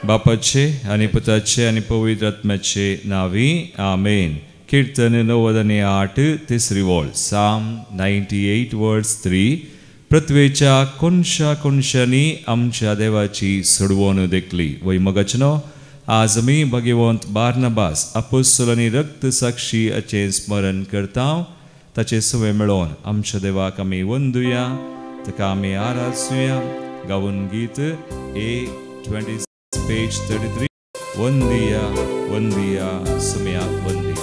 बापाचे आणि पुताचे आणि पवित्र आत्म्याचे नावी आमेन. कीर्तन 98 तिसरी वोळ. Psalm 98 verse 3. पृथ्वीच्या कोणशा कोणशांनी आमच्या देवाची सोडवण देखली. वैमगचनो आज आमी भगवंत बार्नबास अपोस्तलांनी रक्त साक्षी हाचें स्मरण करता. ताचे सुवे मेळोवन आमच्या देवाक आमी वंदुया, ताका आमी आराधुया. गावन गीत A26 page 33. वंदिया वंदिया सुम्याक वंदिया.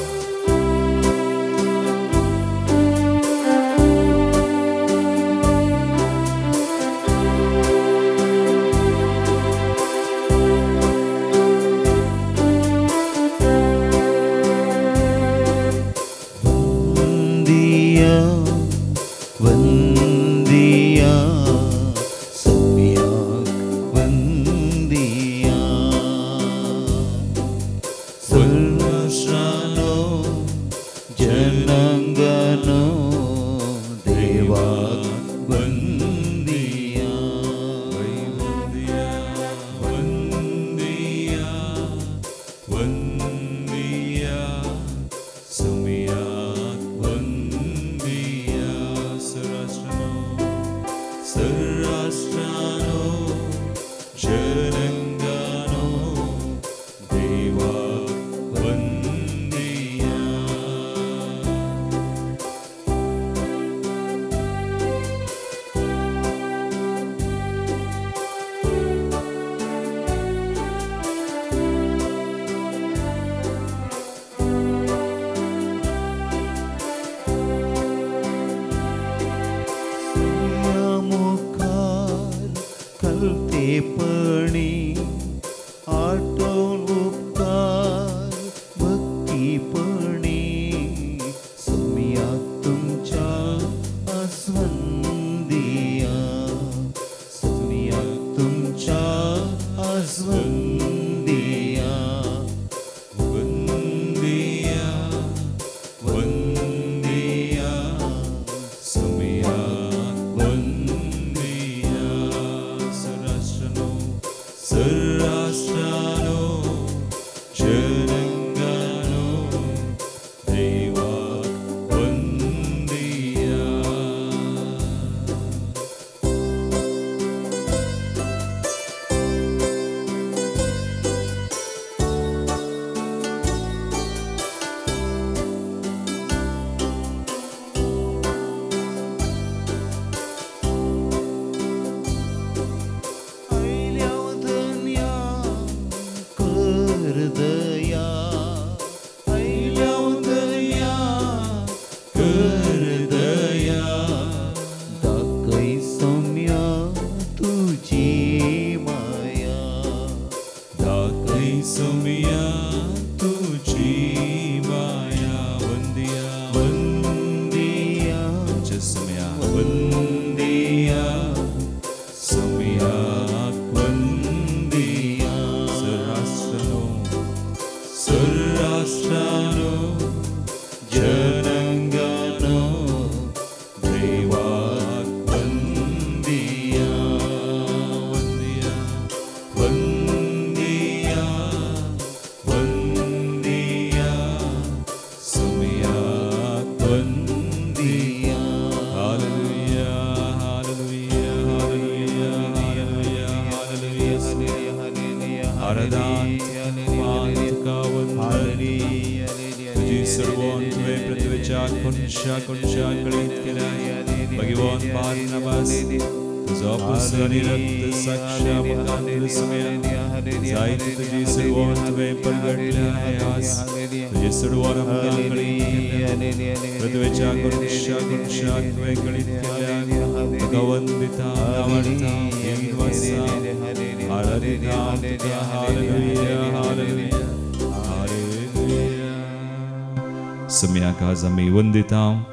सम्याक आज आमी वंदिता.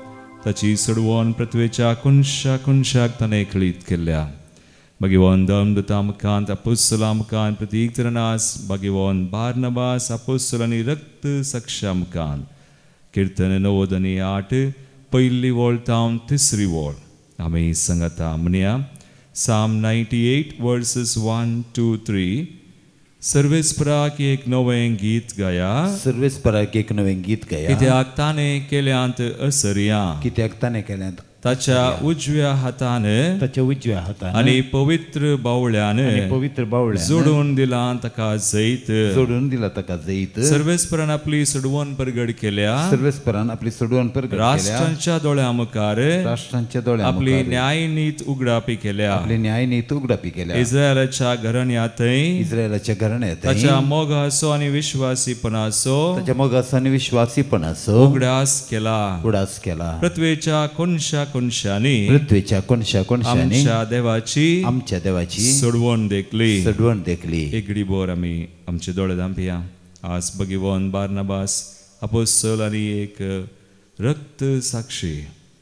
ताची सोडवण पृथ्वेच्या कोणशा कोणशाक ताणें खळीत केल्या. भगवान धर्मदूता मुखांत अपोस्तलां मुखांत प्रतीक तरनास भगवान बार्नबास अपोस्तलांनी रक्त साक्षा मुखांत. कीर्तन 98 पयली वोळ तावन तिसरी वोळ. आमी सांगता म्हणया. Psalm 98 verses 1, 2, 3. सर्वेस्पराक एक नवें गीत गाया. सर्वेस्पराक एक नवें गीत गाया. कित्याक ताणें केल्यांत असर्या. कित्याक ताणें केल्यांत ताच्या उजव्या हातान ताच्या उजव्या हातान आनी पवित्र बावळ्यान पवित्र बावळ्यान जोडून दिलां ताका जैत. जोडून दिला ताका जैत. सर्वेस्परान आपली सडवण परगड केल्या. सर्वेस्परान आपली सडवण परगड केल्या. राष्ट्रांच्या दोळ्या मुखार राष्ट्रांच्या दोळ्या आपली न्यायनीत उगडापी केल्या. आपली न्यायनीत उगडापी केल्या. इस्रायलाच्या घराण्यांतय इस्रायलाच्या घराण्यांत ताच्या मोगाचो आनी विश्वासीपणाचो ताच्या मोगाचो आनी विश्वासीपणाचो उगडास केला. उडास केला. पृथ्वेच्या कोनशा कोनशांनी पृथ्वीच्या कोनशा कोनशांनी आमच्या देवाची सडवण देखली. एक घडीभर आमी आमचे दोळे धांपया. आज भगिवन बार्नबास अपोस्तल आनी एक रक्त साक्षी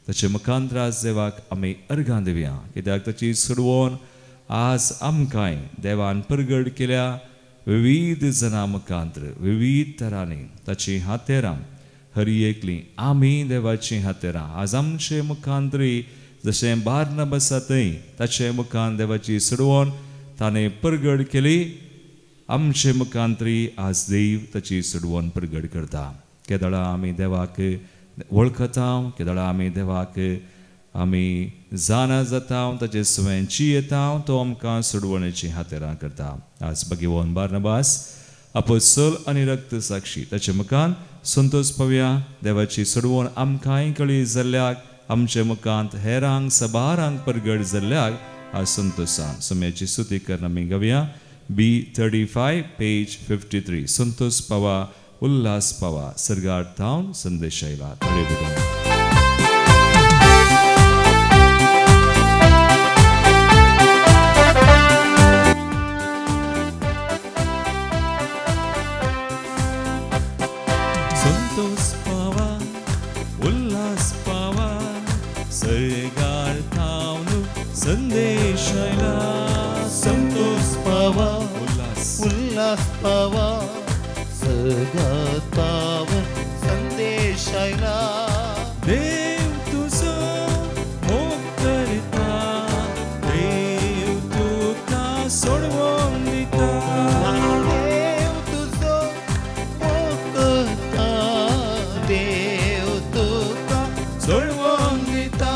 ताचे मुखांतर आज देवाक आमी अर्घां दिवया. कित्याक ताची सडवण आज आमकांय देवान परगड केल्या. विविध जनां मुखांतर विविध तरांनी ताची हातेरां हरी एकली आमी देवाची हातेरां. आज आमचे मुखांतरी जशें बार्नबासांतय ताचे मुखान देवाची सडवण ताणें परगड केली. आमचे मुखांतरी आज देव ताची सडवण परगड करता. केदळा आमी देवाक वळखता. केदळा आमी देवाक आमी जाणा जाता. ताचे सुवेंची येता. तो आमकां सडवणेची हातेरां करता. आज भगिवन बार्नबास अपोस्तल आनी रक्त साक्षी ताचे मुखान संतोष पावया. देवाची सडवण आमकांय कळी जाल्ल्याक आमचे मुखांत हेरांक सबारांक परगड जाल्ल्याक आज संतोषान सुम्याची स्तुती करून आमी गावया. B35 page 53. संतोष पावा उल्हास पावा सर्गार थावन संदेश आयला. संतोष पावा उल्हास पावा सर्गार थावन संदेश आयला. संतोष पावा उल्हास पावा सर्गार थावन संदेश आयला. देव तुजो मोग करता. देव तुका सोडवून दिता. देव तुजो मोग करता. देव तुका सोडवून दिता.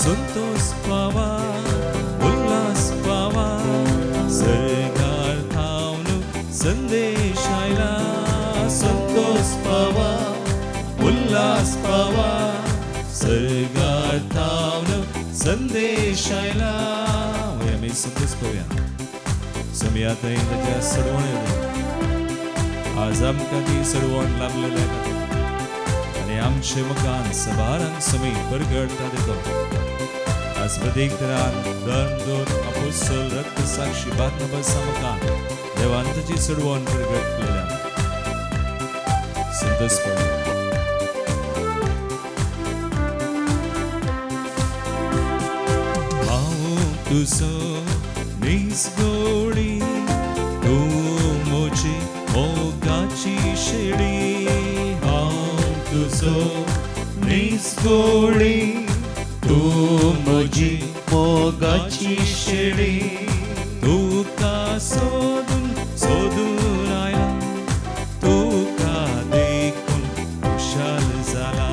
संतोष पावा उल्हास पावा सर्गार थावन संदेश आयला. संतोष पावा उल्हास पावा सर्गार थावन संदेश आयला. आमी संतोष पावया. सुमयातय ताच्या सडवण आज आमकां ती सडवण लाभलेल्या आनी आमचे मुखान सबारांक समी परगडता देखो. आज प्रत्येक तरान दोन अपोस्तल रक्त साक्षी बार्नबासा मुखान देवान ताची सडवण परगड केल्या. संतोष पावया. तुझो निसगोडी तूं म्हजी मोगाची शेळी. हांव तुझो निसगोडी तूं म्हजी मोगाची शेळी. तुका सोदून सोदून आयला. तुका देखून खुशाल जाला.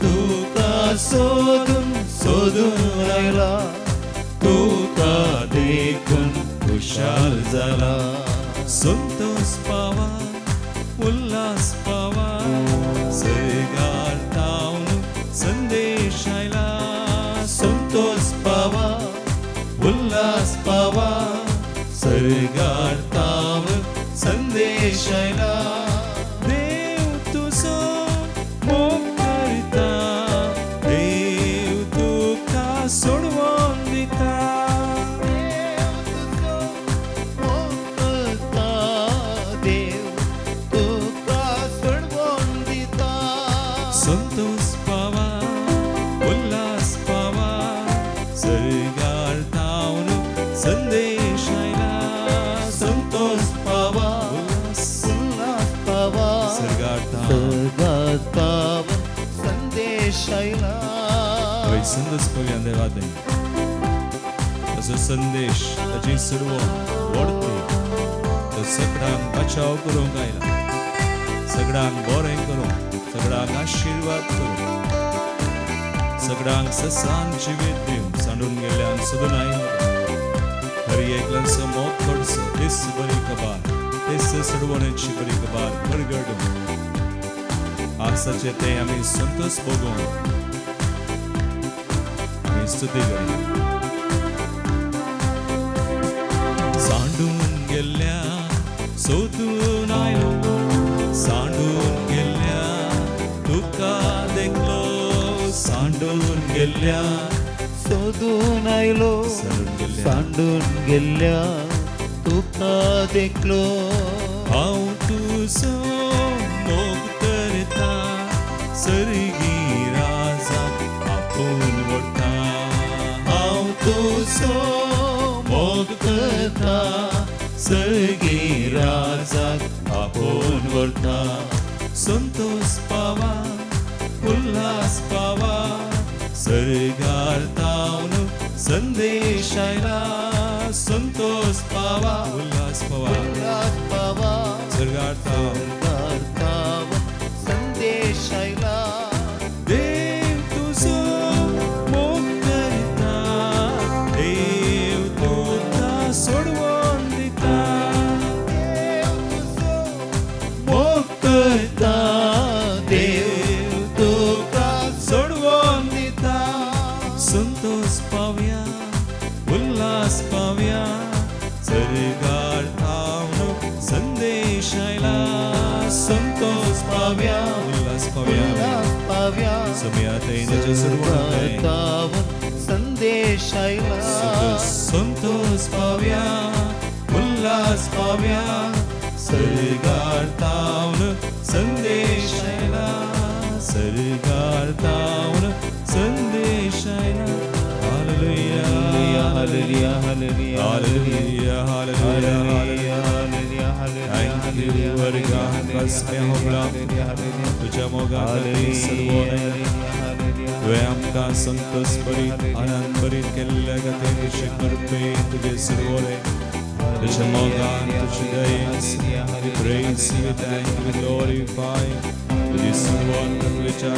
तुका सोदून सोदून आयला. तुका देखून खुशाल जाला. संतोष पावा उल्हास पावा सर्गार थावन संदेश आयला. संतोष पावा उल्हास पावा सर्गार थावन संदेश आयला. देव तुजो मोग करता. देव तुका सोडवून दिता. संतोष पावा उल्हास पावा सर्गार थावन संदेश आयला. संतोष पावा उल्हास पावा सर्गार थावन संदेश आयला. संदेश पावया देवादय. ताचो संदेश ताची सडवण वडती तो सगळ्यांक बचाव करूंक आयला, सगळ्यांक बरें करूंक, सगळ्यांक आशीर्वाद करूंक, सगळ्यांक ससान जिवीत दिवंक, सांडून गेल्ल्यांक सोदून आयला हर एकल्यांचो मोग करचो, तेच बरी खबर, तेच सोडवण्याची बरी खबर परगडून आसाचे ते आमी संतोष भोगून आमी स्तुती करूया. सांडून गेल्ल्या सोदून आयलो, सांडून गेल्ल्या तुका देखलो, सांडून गेल्ल्या सोदून आयलो, सांडून गेल्ल्या तुका देखलो. हांव तुजो मोग करता, सर्गी राजाक आपूण व्हरता. हांव तुजो मोग करता, सर्गी राजाक आपूण व्हरता. संतोष पावा, उल्हास पावा, सर्गार तावन संदेश आयला. संतोष पावा, उल्हास पावा, उल्हास पावा, सर्गार तावन संदेश आयला. देव तुजो मोग करता, देव तुका सोडवून दिता. देव तुजो मोग करता, देव तुका सोडवून दिता. संतोष पावया, उल्हास पावया, सर्गार तावन संदेश आयला. संतोष पावया, उल्हास पावया, उल्हास पावया, सम्यात येण्याचे सर्वांत संदेश आयला. संतोष पावया, उल्हास पावया, सर्गार तावन संदेश आयला. सर्गार तावन संदेश आयला. Hallelujah, hallelujah, hallelujah, hallelujah, hallelujah, hallelujah, Thank you, वर्गा कसमे होगला तुझ्या मोगाखाली सर्वोने तुवें आमकां संतोष बरीत आनंद बरीत केल्ल्या खातीर करपे तुजे सर्वोने तुझ्या मोगान तुझे दयेन we praise you, we thank you, we glorify तुझी सर्वान तुझ्या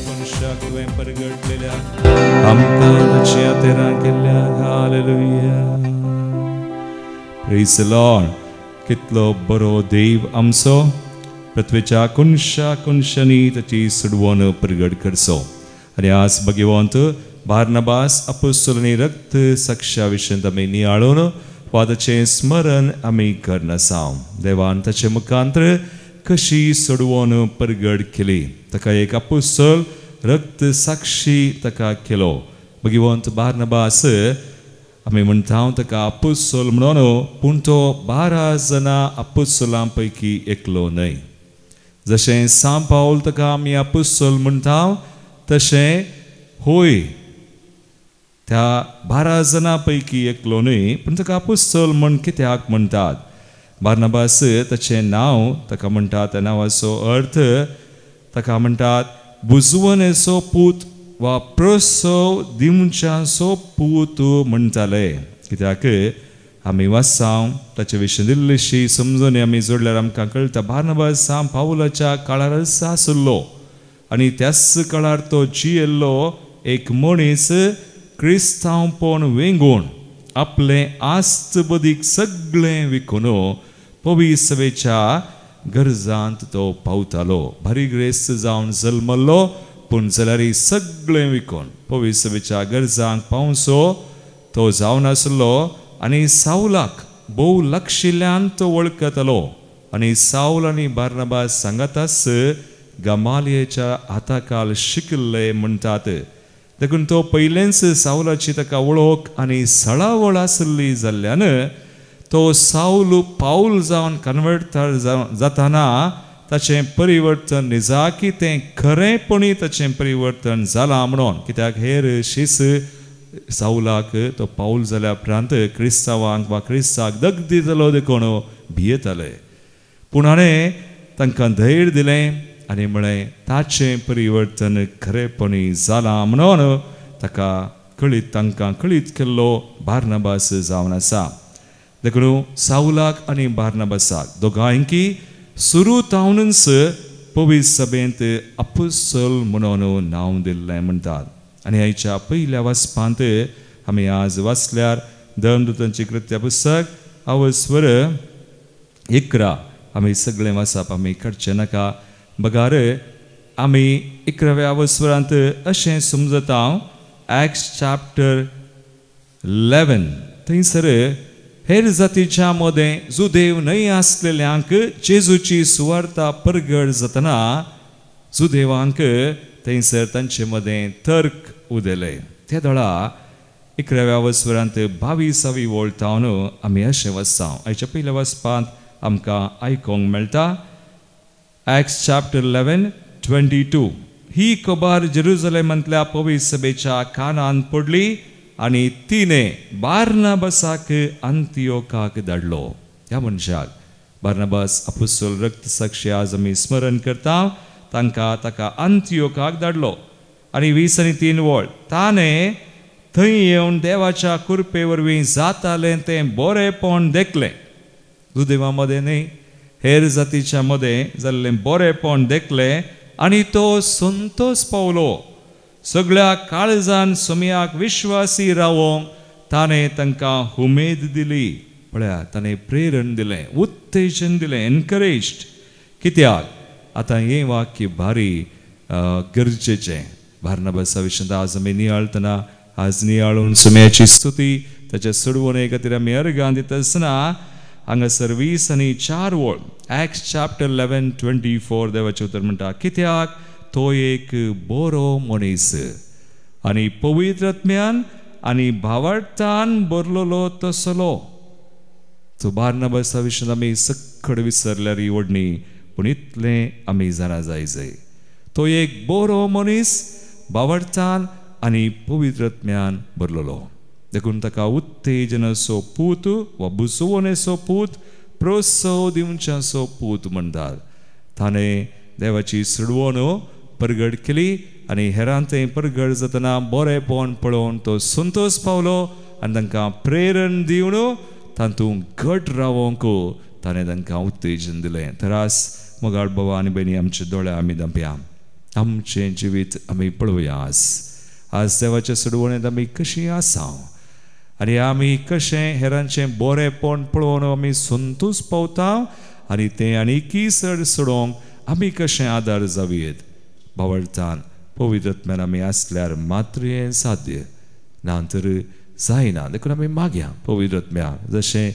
कोनशाक तुवें परगटलेल्या आमकां तुज्या तेरां केल्ल्या. हालेलुया. Praise the Lord. कितलो बरो देव आमचो, पृथ्वीच्या कोनशा कोनशांनी ताची सुडवण प्रगट करचो. आनी आज भगवंत बार्नबास अपोस्तलांनी रक्त साक्षा विशयंत आमी नियाळून वादाचें स्मरण आमी करनासा. देवान ताचे मुखांतर कशी सोडवण प्रगट केली, ताका एक अपोस्तल रक्त साक्षी ताका केलो. भगवंत बार्नबास आमी म्हणटा ताका अपोस्तल म्हणून, पूण तो 12 जाणां अपोस्तलां पैकी एकलो न्हय. जशें सांत पाऊल ताका आमी अपोस्तल म्हणटा तशें होय त्या 12 जाणां पैकी एकलो न्हय, पूण ताका अपोस्तल म्हण कित्याक म्हणटात. बार्नबास ताचें नांव ताका म्हणटात, त्या नांवाचो अर्थ ताका म्हणटात बुजवणेचो पूत वा प्रसव दिवच्यांचो पूत म्हणटाले. कित्याक आमी वाचसांव ताचे विशीं दिल्लीशी समजून आमी जोडल्यार आमकां कळटा. बार्नबास सांत पाऊलाच्या काळार आसलो आनी त्याच काळार तो जियेल्लो एक मनीस क्रिस्तांवपण वेंगून आपलें आस्त बदीक सगळें विकून पवित्र सभेच्या गरजांत तो पावतालो. बरी ग्रेस्त जावन जल्मल्लो, पूण जाल्यार सगळें विकून पवित्र सभेच्या गरजांक पावचो तो जावन आसलो. आनी सावलाक भोव लागशिल्ल्यान तो वळखतालो. आनी साऊल आनी बार्नबास सांगाताच गमालियेच्या हाताखाल शिकले म्हणटात. देखून तो पयलेंच सावलाची ताका वळख आनी सळावळ आसली जाल्ल्यान तो साऊल पाऊल जावन कन्वर्टर जाताना ताचें परिवर्तन निजा की तें खरेंपणी ताचें परिवर्तन जालां म्हणून. कित्याक हेर शीस साऊलाक तो पाऊल जाल्या उपरांत क्रिस्तांवांक वा क्रिस्ताक दग दितलो देखून भियेताले. पूण हाणें तांकां धैर्य दिलें आनी म्हळें ताचें परिवर्तन खरेंपणी जालां म्हणून ताका तांकां कळीत केल्लो बार्नबास जावन आसा. देखून साऊलाक आनी बार्नबासाक दोगांयकी सुरू तावनच पवित्र सभेंत अपुस्तल म्हणून नांव दिल्लें म्हणटात. आनी आयच्या पयल्या वाचपांत आमी आज वाचल्यार धर्मदूतांची कृत्य पुस्तक अवस्वर 11 आमी सगळें वाचप आमी करचें नाका. बगार आमी 11व्या अवस्वरांत अशें समजता Acts chapter 11 थंयसर हेर जातीच्या मदें जुदेव न्हय आसलेल्यांक जेजूची सुवार्ता परगट जातना जुदेवांक थंयसर तांचे मदें तर्क उदेले. त्या दळा 11व्या अवस्वरांत 22वी वळतावन आमी अशें वाचता. आयच्या पयल्या वाचपांत आमकां आयकोंक मेळटा. Acts chapter 11:22 ही खबर जेरुसलेमांतल्या पवित्र सभेच्या कानांत पडली आनी तिणें बार्नबासाक अंतियोकाक धाडलो. ह्या मनशाक बार्नबास अपुस्तल रक्तसाक्षी आज आमी स्मरण करता. ताका अंतियोकाक धाडलो आनी 20 आनी 3 वळ ताणें थंय येवन देवाच्या कृपे वरवीं जातालें तें बरेंपण देखलें. जुदेवा मदें न्हय हेर जातीच्या मदें जाल्लें बरेंपण देखलें आनी तो संतोष पावलो. सगळ्या काळजान सुमयाक विश्वासी रावोंक ताणें तांकां उमेद दिली. पळया ताणें प्रेरण दिलें, उत्तेजन दिलें, एनकरेज्ड. कित्याक आतां हें वाक्य भारी गरजेचें. बार्नबासा विशीं आज आमी नियाळतना आज नियाळून सुमयाची स्तुती ताच्या सोडवणे खातीर आमी अर्गां दिता आसतना हांगासर 20 आनी 4 वळ Acts chapter 11:24 देवाचें उतर म्हणटा कित्याक तो एक बरो मनीस आनी पवित्र आत्म्यान आनी भावार्थान भरलेलो तसलो. तो बार्नबासा विशीं आमी सक्कड विसरल्यार ही व्हडणी पूण इतलें आमी जाणा जाय. तो एक बरो मनीस भावार्थान आनी पवित्र आत्म्यान भरलेलो. देखून ताका उत्तेजनाचो पूत वा बुजवणेचो पूत प्रोत्साह दिवच्याचो पूत म्हणटात. ताणें देवाची सडवण परगट केली आनी हेरांत तें परगट जातना बरेंपण पळोवन तो संतोष पावलो आनी तांकां प्रेरण दिवन तातूंत घट रावोंक ताणें तांकां उत्तेजन दिलें. तरास मोगाळ बाबा आनी भयणी आमचे दोळे आमी धांपया. आमचें जिवीत आमी पळोवया. आज देवाच्या सडवणेंत आमी कशीं आसा आनी आमी कशें हेरांचें बरेंपण पळोवन आमी संतोश पावता आनी तें आनीकी चड सोडोंक आमी कशें आदार जावयेत. भावार्थान पवित्र आत्म्यान आमी आसल्यार मात्र हें साध्य ना तर जायना. देखून आमी मागया पवित्र आत्म्यान जशें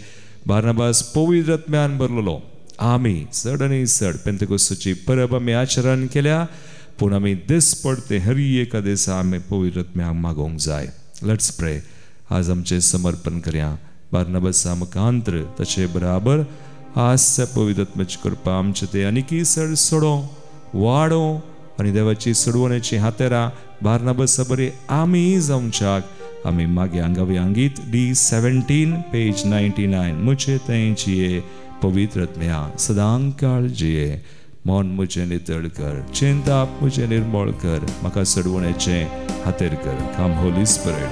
बार्नबास पवित्र आत्म्यान भरलेलो आमी चड आनी चड पेंतेकोस्ताची परब आमी आचरण केल्या पूण आमी दिसपड ते हर एका दिसा आमी पवित्र आत्म्याक मागोवंक जाय. लेट्स प्रे. आज आमचें समर्पण करया. बार्नबासा मुखांतर ताचे बराबर आज त्या पवित्र आत्म्याची कृपा आमचे ते आनीकी चड सोडो वाडो आनी देवाची सडवणेची हातेरां बार्नबासा बरी आमी जावच्याक आमी मागया. गावया गीत D17 पेज 99 मुझे तें जिये पवित्र आत्म्या सदां काळ जिये मन मुझे नितळ कर चिंता मुझे निर्मळ कर म्हाका सडवणेचें हातेर कर. कम होली स्पिरिट.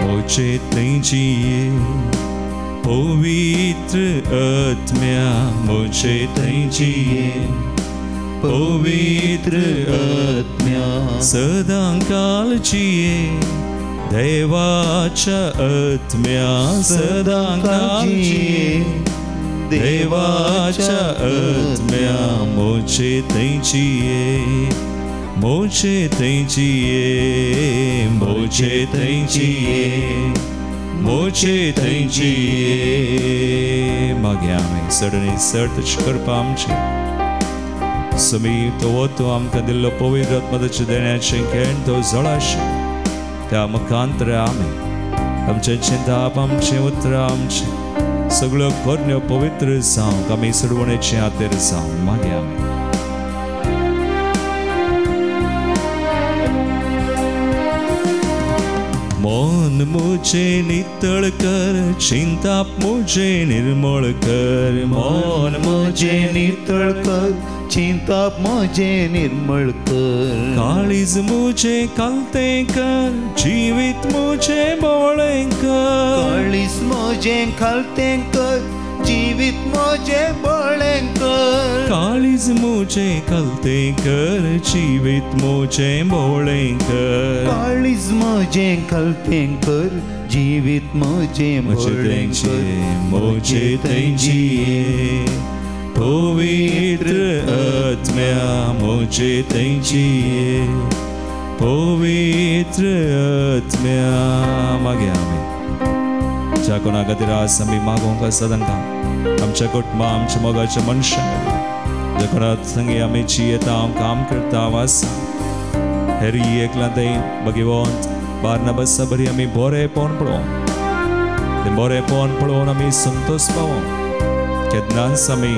मुझे तें जिये पवित्र आत्म्या मुझे तें जिये पवित्र आत्म्या सदां काळ जिये देवाच्या आत्म्या सदां काळ जिये देवाच्या आत्म्या मुझे तें जिये मुझे तें जिये मुझे तें जिये मुझे तें जिये. मागया आमी चड आनी चड ताची कृपा आमची समीप तो वतो आमकां दिल्लो पवित्र आत्मा ताचे देण्याचें खेळ तो जळाशें त्या मुखांतर आमी आमचें चिंताप आमचें उतरां आमचें सगळ्यो करण्यो पवित्र जावंक आमी सडवणेचे हातेर जावंक मागया आमी. मन मुझे मुझे नितळ कर, चिंताप मुझे निर्मळ कर. मन मुझे नितळ कर, चिंताप मुझे निर्मळ कर. काळीज मुझे कलते कर, जीवित मुझे बोळे कर. काळीज मुझे खालते कर, जीवित मुझे बळे कर. काळीज मुझे कलते कर, जीवित मुझे बोळे कर. काळीज मुझे खालते कर, जीवित मुझे बळे कर. मुझे तेंचिये पवित्र आत्म्या, मुझे तेंचिये पवित्र आत्म्या. मागे आम्ही ज्या कोणा खातीर आज आमी मागोवंक आसा तांकां, आमच्या कुटुंबा, आमच्या मोगाच्या मनशां, ज्या कोणा संगी आमी जियेता, हांव काम करता, हांव आसा, हेर एकला थंय भगिवंत बार्नबासा बरी आमी बरेपण पळोवन, तें बरेपण पळोवन आमी संतोश पावों. केन्नाच आमी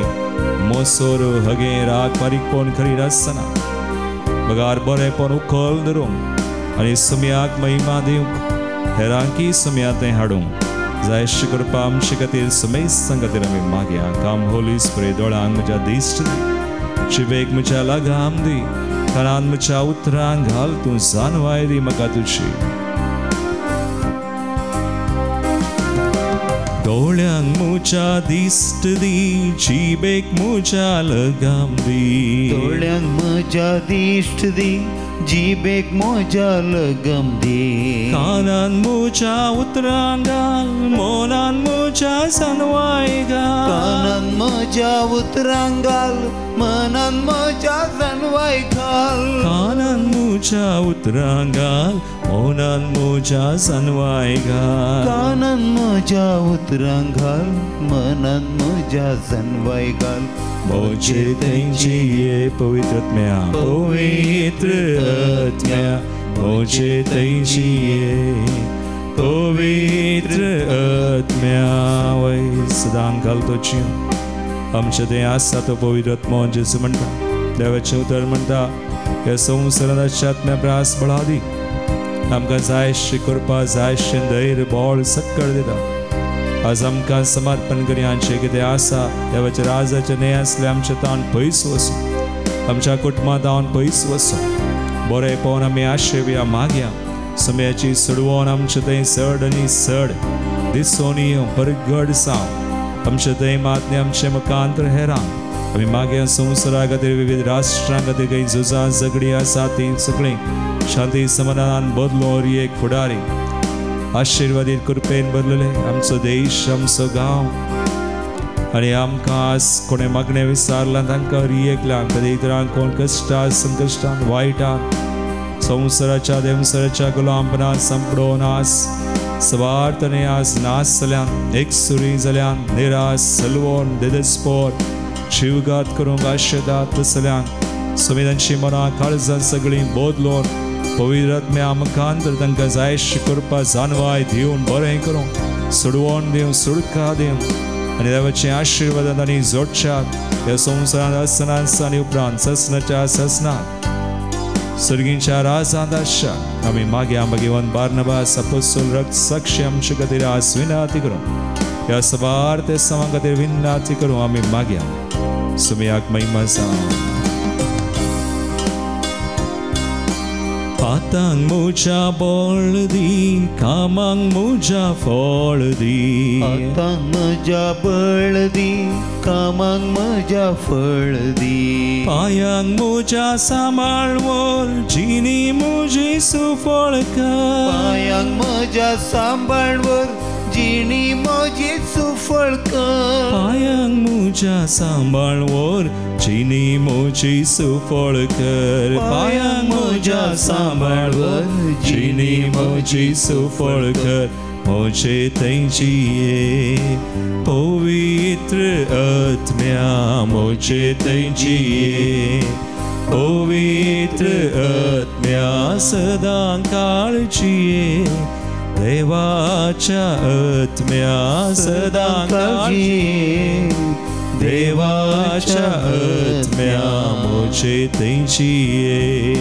मोसोर हगे राग बारीकपण करीत आसतना बगार बरेपण उखल धरूंक आनी सुमयाक महिमा दिवंक, हेरांकी सुमया थंय हाडूंक जाय अशी करपा आमचे खातीर समेस्तां खातीर आमी मागया. काम होली स्पिरीट दोळ्यांक म्हज्या दिश्ट दी, जिवेक म्हज्या लागाम दी, कानान म्हज्या उतरांक घाल, तूं जाणवाय दी म्हाका तुजी. दोळ्यांक म्हज्या दिश्ट दी, जिवेक म्हज्या लगाम दी. दोळ्यांक म्हज्या दिश्ट दी, जिबेक म्हज्या लगम दी. कानान म्हज्या उतरांक घाल, मनान म्हज्या जाणवाय घाल. कानान म्हज्या उतरांक घाल, मनान म्हज्या जाणवाय घाल. कानान म्हज्या उतरांक घाल, मनान म्हज्या जाणवाय घाल. कानान म्हज्या उतरांक घाल, मनान म्हज्या जाणवाय घाल. मुझे तेंचिये पवित्र आत्म्या, पवित्र आत्म्या, मुझे तेंचिये पवित्र आत्म्या. वय सदां घालतोची आमचे तें आसा तो पवित्र आत्मो जेजू म्हणटा. देवाचें उतर म्हणटा, ह्या संवसाराच्या आत्म्या प्रास बळा दी, आमकां जायशें करपा, जायशें धैर्य बळ सक्कळ दिता. आज आमकां समर्पण करयांचें कितें आसा, देवाच्या राजाचें न्हय आसलें आमचें ताण पयस वचूं, आमच्या कुटुंबांत हांव पयस वचूं, बरें पळोवन आमी आशेवया, मागया. समयाची सडवण आमचें थंय चड आनी चड दिसून येवं, परगड जावं आमचें थंय मातने आमचें मुखांतर हेरांक. आमी मागया संवसारा खातीर, विविध राष्ट्रां खातीर खंय झुजां झगडीं आसा तीं सगळीं शांती समाधानान बदलो. एक फुडारी आशीर्वादीत कृपेन बदलले आमचो देश, आमचो गांव. आनी आमकां आज कोणें मागणें विचारलां तांकां रियेकलां, कधी इतरांक कोण कश्टां संकश्टांत वायटान संवसाराच्या देवसाराच्या गुलामपणांत संपडोवन आज स्वार्थाने आज नास जाल्यान, एकसुरी जाल्यान, निराश, सलवण, दिदस्पोर, जीवघात करूंक आशेतात तसल्यान सुमेधांची मनां काळजां सगळीं बदलोवन पवित्र आत्म्या मुखांतर तांकां जायशें करपा, जाणवाय दिवन, बरें करूंक, सोडवण दिवं, सुडका दिवं आनी देवाचें आशिर्वादांत आनी जोडच्यात. ह्या संवसारांत आसतना आनी उपरांत ससनाच्या ससनात सर्गींच्या राजांत आशा आमी मागया. भगिवंत बार्नबास अपोस्तल रक्त साक्षी आमचे खातीर आज विनंती करूं, ह्या सवार ते सवां खातीर विनंती करूं आमी मागया. सुमयाक महिमा जावं. हातांक म्हज्या बळ दी, कामांक म्हज्या फळ दी. हातांक म्हज्या बळ दी, कामांक म्हज्या फळ दी. पायांक म्हज्या सांबाळवर, जिणी म्हजी सुफळ कर. पायांक म्हज्या सांबाळवर, जिणी म्हजी सुफळ कर. पायांक म्हज्या सांबाळवर, जिणी म्हजी सुफळ कर. पायांक म्हज्या सांबाळवर, जिणी म्हजी सुफळ कर. मुझे तेंचिये पवित्र आत्म्या, मुझे तेंचिये पवित्र आत्म्या. सदां काळजीये देवाच्या आत्म्या, सदां काळजीये देवाच्या आत्म्या. मुझे तेंचिये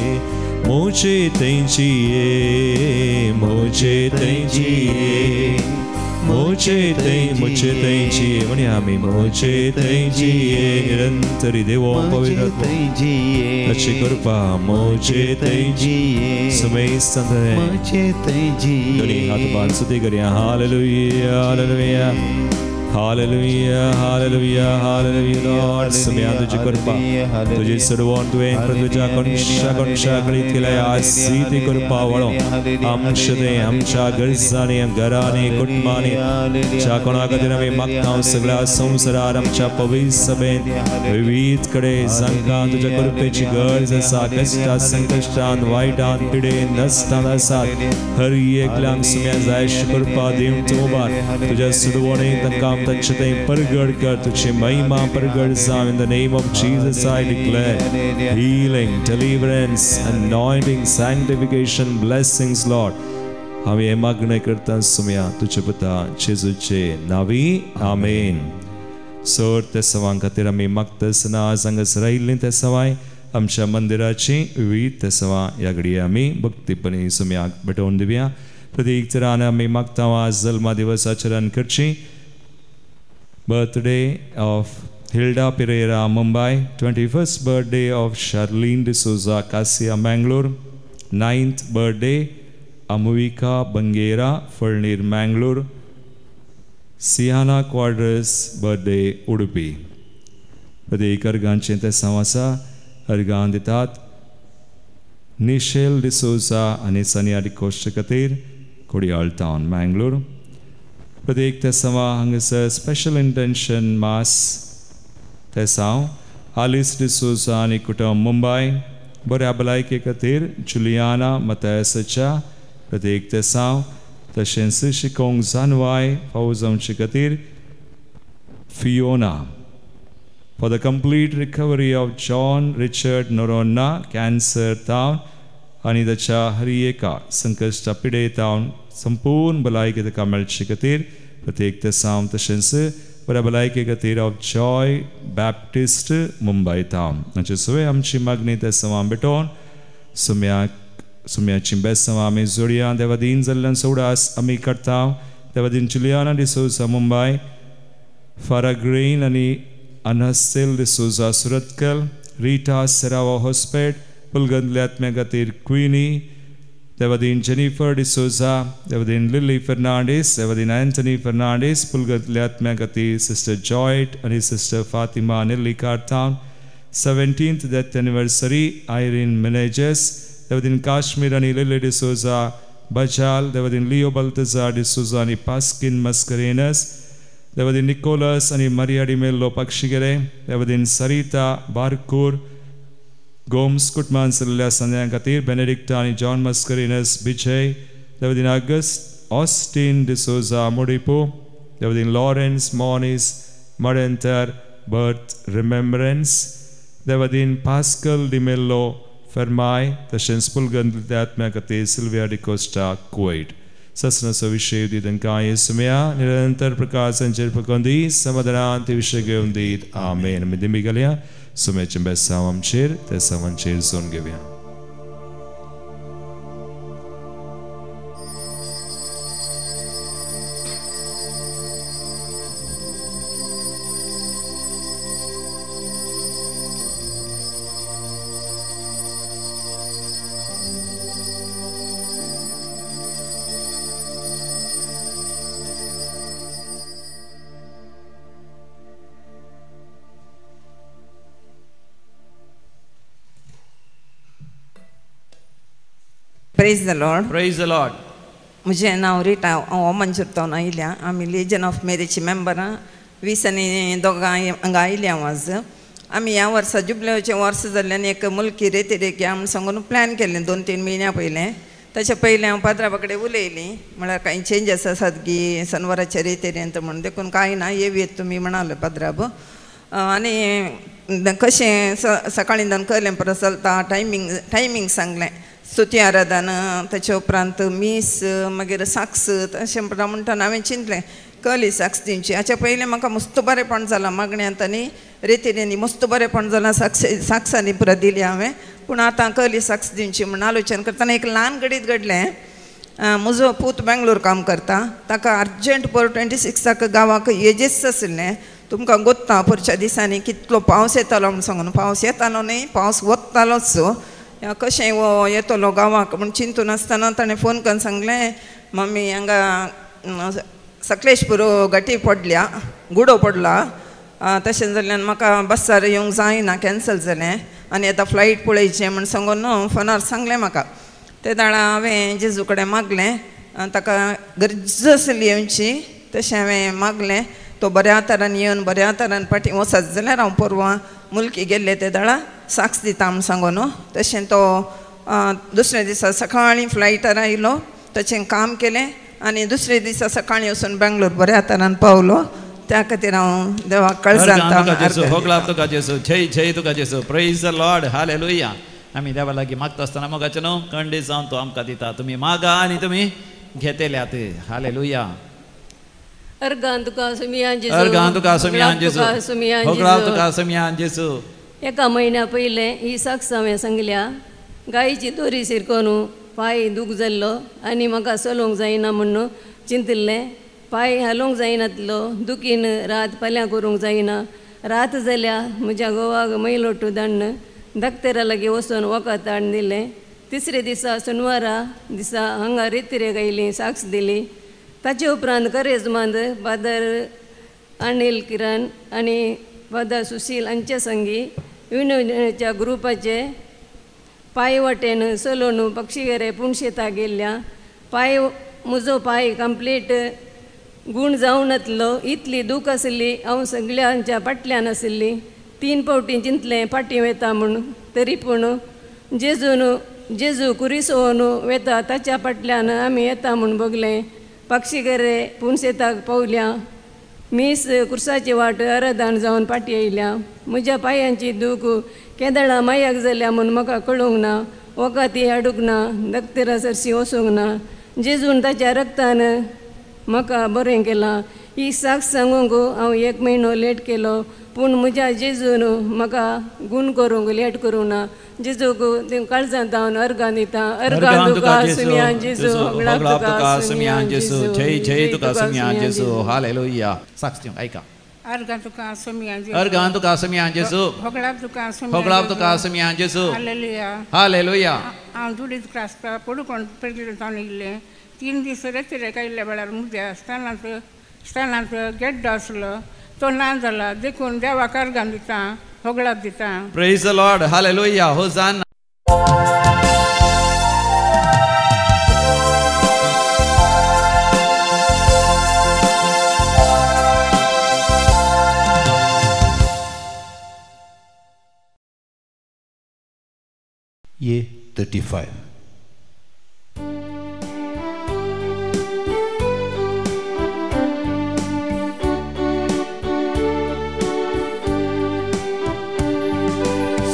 मोचे तेंचिये मोचे तेंचिये मोचे तेंचिये म्हणे आम्ही मोचे तेंचिये निरंतरी देवो पवित्र अच्छी कृपा मोचे तेंचिये समय संधे दोन्ही हात बांध स्तुती करूया hallelujah hallelujah hallelujah hallelujah hallelujah Lord समय तुझी कृपा तुझी सर्वोन तुवें तुझ्या कोणशा केल्या आसी कृपा वळो आमच्या गरजांनी घरांनी कुटुंबांनी च्या कोणा खातीर आमी मागता सगळ्या संवसारांत आमच्या पवित्र सभेंत विविध कडे जांकां तुज्या कृपेची गरज आसा कश्टांत संकश्टांत वायटांत पिडेंत नसतांत आसात हर एकल्यांक सुम्या जाय कृपा दिवन तूं उबार तुज्या सुडवणेक तांकां तच्छते परगड कर तुझे महिमा परगड जाव in the name of Jesus I declare healing deliverance anointing sanctification blessings Lord आम्ही हे मागणे करता सुम्या तुझे पुता जेजूचे नावी आमेन सोर ते सवां खातीर आमी मागतासतना सांगस रायिल्लीं ते सवाय आमच्या मंदिराची विविध ते सवां ह्या घडये आमी भक्तीपणी सुम्याक भेटोवन दिवया प्रत्येक तरान आमी मागता आज जल्मा दिवस आचरण करची Birthday of Hilda Pereira, Mumbai. 21st birthday of Charlene D'Souza, Cassia, Mangalore. 9th birthday, Amuvika Bangera, Fernir, Mangalore. Siana Quadras, birthday, Udupi. Pradeek Arganchen Tessamasa, Argan Ditat. Nichelle D'Souza, Anisania Dikoshakatir, Kodial Town, Mangalore. प्रत्येक तेसवा हांगसर special intention मास तेसाव आलिस डिसोजा आनी कुटुंब मुंबय बऱ्या भलायके खातीर Juliana मतायसाच्या प्रत्येक तेसाव तशेंच शिकोवंक जानवाय फावो जावचे खातीर Fiona for the complete recovery of John Richard Noronha cancer तावन आनी ताच्या हर एका संकश्टा पिडेतावन संपूर्ण भलायके ताका मेळचे खातीर प्रत्येक तेसाव तशेंच बऱ्या भलायके खातीर ऑफ जॉय बॅप्टिस्ट मुंबय तावन हाचे सगळे आमची मागणी तेसावां भेटोवन सुम्याची बेसावां आमी जोडया देवादीन जाल्ल्यांचो उडास आमी करता देवादीन जुलियाना डिसोजा मुंबय फारा ग्रेन आनी अनस्तेल डिसोजा सुरतकल रिटा सेरावा हॉस्पेट पुलगंदले आत्म्या खातीर क्विनी देवादीन जेनिफर डिसोजा देवादीन लिली फर्नांडीस देवादीन एंटनी फर्नांडीस पुलगंदले आत्म्या खातीर सिस्टर जॉयट आनी सिस्टर फातिमा निल्ली कारतावन 17th death anniversary Irene Menezes देवादीन काश्मीर आनी लिली डिसोजा बजाल देवादीन लिओ बल्तजार डिसोजा आनी पास्किन मस्करेनस देवादीन निकोलस आनी मारिया डिमेल्लो पक्षिगेरे देवादीन सरिता बारकूर गोम्स कुटुंबान चल्ल्या संद्यां खातीर बेनेडिक्टा आनी जॉन मस्करिनस बिजय देवादीन ऑगस्ट ऑस्टीन डिसोजा मोडिपो देवादीन Lawrence Monis मडेंटर birth रिमेम्बरन्स Devadin pascal D'Mello फर्माय तशेंच पुलगंदले आत्म्या खातीर सिल्विया डिकोस्टा कुवैट ससनाचो विशय दी तांकां येसुम्या निरंतर प्रकाश संचेर पळोवन दी समाधानांत ते विशय घेवन दीत आमेन आमी दिमी घालया सुम्याचे बेसांव आमचेर ते सावांचेर जोन घेवया Praise the Lord. Praise the Lord. मुझे नाव रिटा हांव मंजुरतावन आयल्या आमी लेजन ऑफ मेरीची मेंबर 20 आनी दोगां हांगा आयल्या आज आमी ह्या वर्सा जुबलेचें वर्स जाल्ल्यान एक मुल्की रेती या म्हण सांगून प्लॅन केल्लें 2-3 म्हयन्या पयलें ताचे पयलीं हांव पाद्राबा कडेन उलयलीं म्हळ्यार कांय चेंजीस आसात की शनिवाराचे रेतेरेंत म्हण देखून कांय ना येवयेत तुमी म्हणाले पाद्राब आनी कशें सकाळीं जावन केलें परत चलता टायमींग सांगलें स्तुती आराधन ताचे उपरांत मीस मागीर साक्स तशें म्हणटाना हांवें चिंतलें कली साक्स दिवची हाचे पयलीं म्हाका मस्त बरेंपण जालां मागण्यांत आनी रेतीनी मस्त बरेंपण जालां साक्सांनी पुरो दिली हांवें पूण आतां कहली साक्ष दिवची म्हण आलोचन करतना एक ल्हान घडीत घडलें. म्हजो पूत बेंगलोर काम करता, ताका अर्जंट 26 गांवाक येजेच आशिल्लें. तुमकां गोत्ता परच्या दिसांनी कितलो पावस येतालो म्हण सांगून. पावस येतालो न्ही, पावस वतालोच. कशें वो येतलो गांवाक म्हण चिंतून आसतना ताणें फोन करून सांगलें, मम्मी हांगा सकलेशपूर गाठी पडल्या, गुडो पडला. तशें जाल्यार म्हाका बसार येवंक जायना, कॅन्सल जालें आनी आतां फ्लायट पळयचें म्हण सांगून फोनार सांगलें म्हाका. ते दाडा हांवें जेजू कडेन मागलें, ताका गरज आसली येवची. तशें हांवें मागलें. तो बऱ्या तरान येवन बऱ्या तरान फाटीं वचत जाल्यार हांव परवां मुल्की गेल्ले ते दाडा साक्ष दिता म्हण सांगून. तशें तो दुसऱ्या दिसा सकाळीं फ्लायटार आयलो, ताचें काम केलें आनी दुसरे दिसा सकाळीं वचून बेंगलोर बऱ्या तरान पावलो. त्या खातीर हांव देवाक कळसांता. तुका जेसू, जय जय तुका जेसू. Praise the lord, hallelujah. आमी देवा लागीं मागता आसतना मोगाचें न्हू खंडीत जावन तो आमकां दिता. तुमी मागा आनी तुमी घेतल्यात. हालेलुया. अर्गान तुका सुमियान जेजू, अर्गान तुका सुमियान जेजू, होगळाव तुका सुमियान जेजू. एका म्हयन्या पयलें ही साक्ष हांवें सांगल्या. गायेची दोरी शिरकोन पांय दूख जाल्लो आनी म्हाका चलोवंक जायना म्हणून चिंतिल्लें. पांय हालोवंक जायनातलो, दुखीन रात फाल्यां करूंक जायना. रात जाल्या म्हज्या घोवाक मैलोटू धाडन डाक्टरा लागीं वचून वखद हाडून दिलें. तिसरे दिसा शेनवारा दिसा हांगा रेतीरेक आयली, साक्ष दिली. ताचे उपरांत करेजमांत फादर अनिल किरण आनी फादर सुशील हांचे संगी युनियनच्या ग्रुपाचे पांय वाटेन चलोवन पक्षीगेरे पुणशेता गेल्ल्या. म्हजो पांय कंप्लीट गूण जावन येतलो इतली दूख आशिल्ली. हांव सगळ्यांच्या फाटल्यान आशिल्ली. 3 फावटी चिंतलें फाटीं वता म्हूण, तरी पूण जेजू कुरिसोवन वेता ताच्या फाटल्यान आमी येता म्हूण बगलें. पक्षीगेरे पुणशेताक पावल्या. मीस कुर्साची वाट अराधान जावन फाटीं येयल्या. म्हज्या पांयांची दूख केदळा मायाक जाल्या म्हूण म्हाका कळूंक ना. वखदी हाडूंक ना, डॉक्टरा सरशी वचूंक ना. जेजून ताच्या रक्तान म्हाका बरें केलां. ही साक्ष सांगूंक हांव 1 म्हयनो लेट केलो, पूण म्हज्या जेजून म्हाका गूण करूंक लेट करूं ना. जेजूक काळजांत हांव अर्गां दिता. अर्गां तुका सुमियान जेजू, होगळाव तुका सुमियान जेजू, जय जय तुका सुमियान जेजू. हालेलुया. साक्ष दिवं ऐका. अर्गां तुका सुमियान जेजू, अर्गां तुका सुमियान जेजू, होगळाव तुका होगळाव तुका सुमियान जेजू. हालेलुया. हालेलुया. हांव दुडीत क्रासता पडून पेडले जावन येयलें. 3 दीस रेतीरेक आयिल्ल्या वेळार म्हज्या स्टॅनांत गेड्डो आसलो, तो ना जाला. देखून देवाक अर्गां दिता, होगळाव दिता. Praise the lord, hallelujah. Hosanna. ये 35.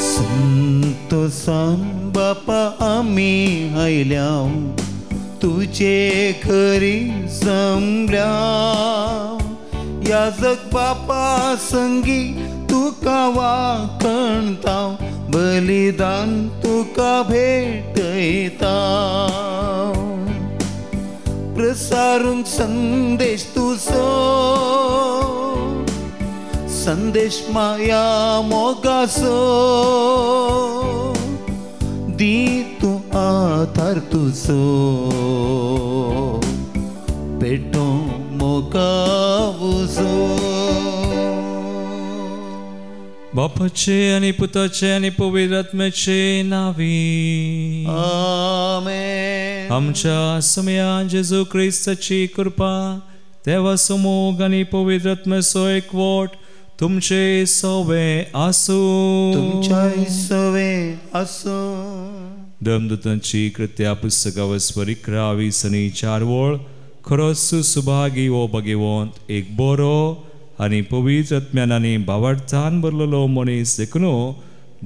संतोषान बापा आमी आयल्या, तुजे घरी जमल्या. याजक बापा संगी तुका वाखणता, बलिदान तुका भेटयता. प्रसारूंक संदेश तुजो, संदेश माया मोगाचो. दी तूं आधार तुजो, पेटो मोगावुजो. बापाचे आनी पुताचे आनी पवित्र आत्म्याचे नावी. आमेन. आमच्या सुमियान जेजू क्रिस्ताची कृपा, देवा समोग आनी पवित्र आत्म्याचो एकवट तुमचे सवे आसूं. तुमच्याय सवे आसूं. धर्मदूतांची कृत्या पुस्तकावर 11:4 वळ. खरोच सुभागी वो भगिवंत एक बरो आनी पवित्र आत्म्यान आनी भावार्थान भरलेलो मनीस देखून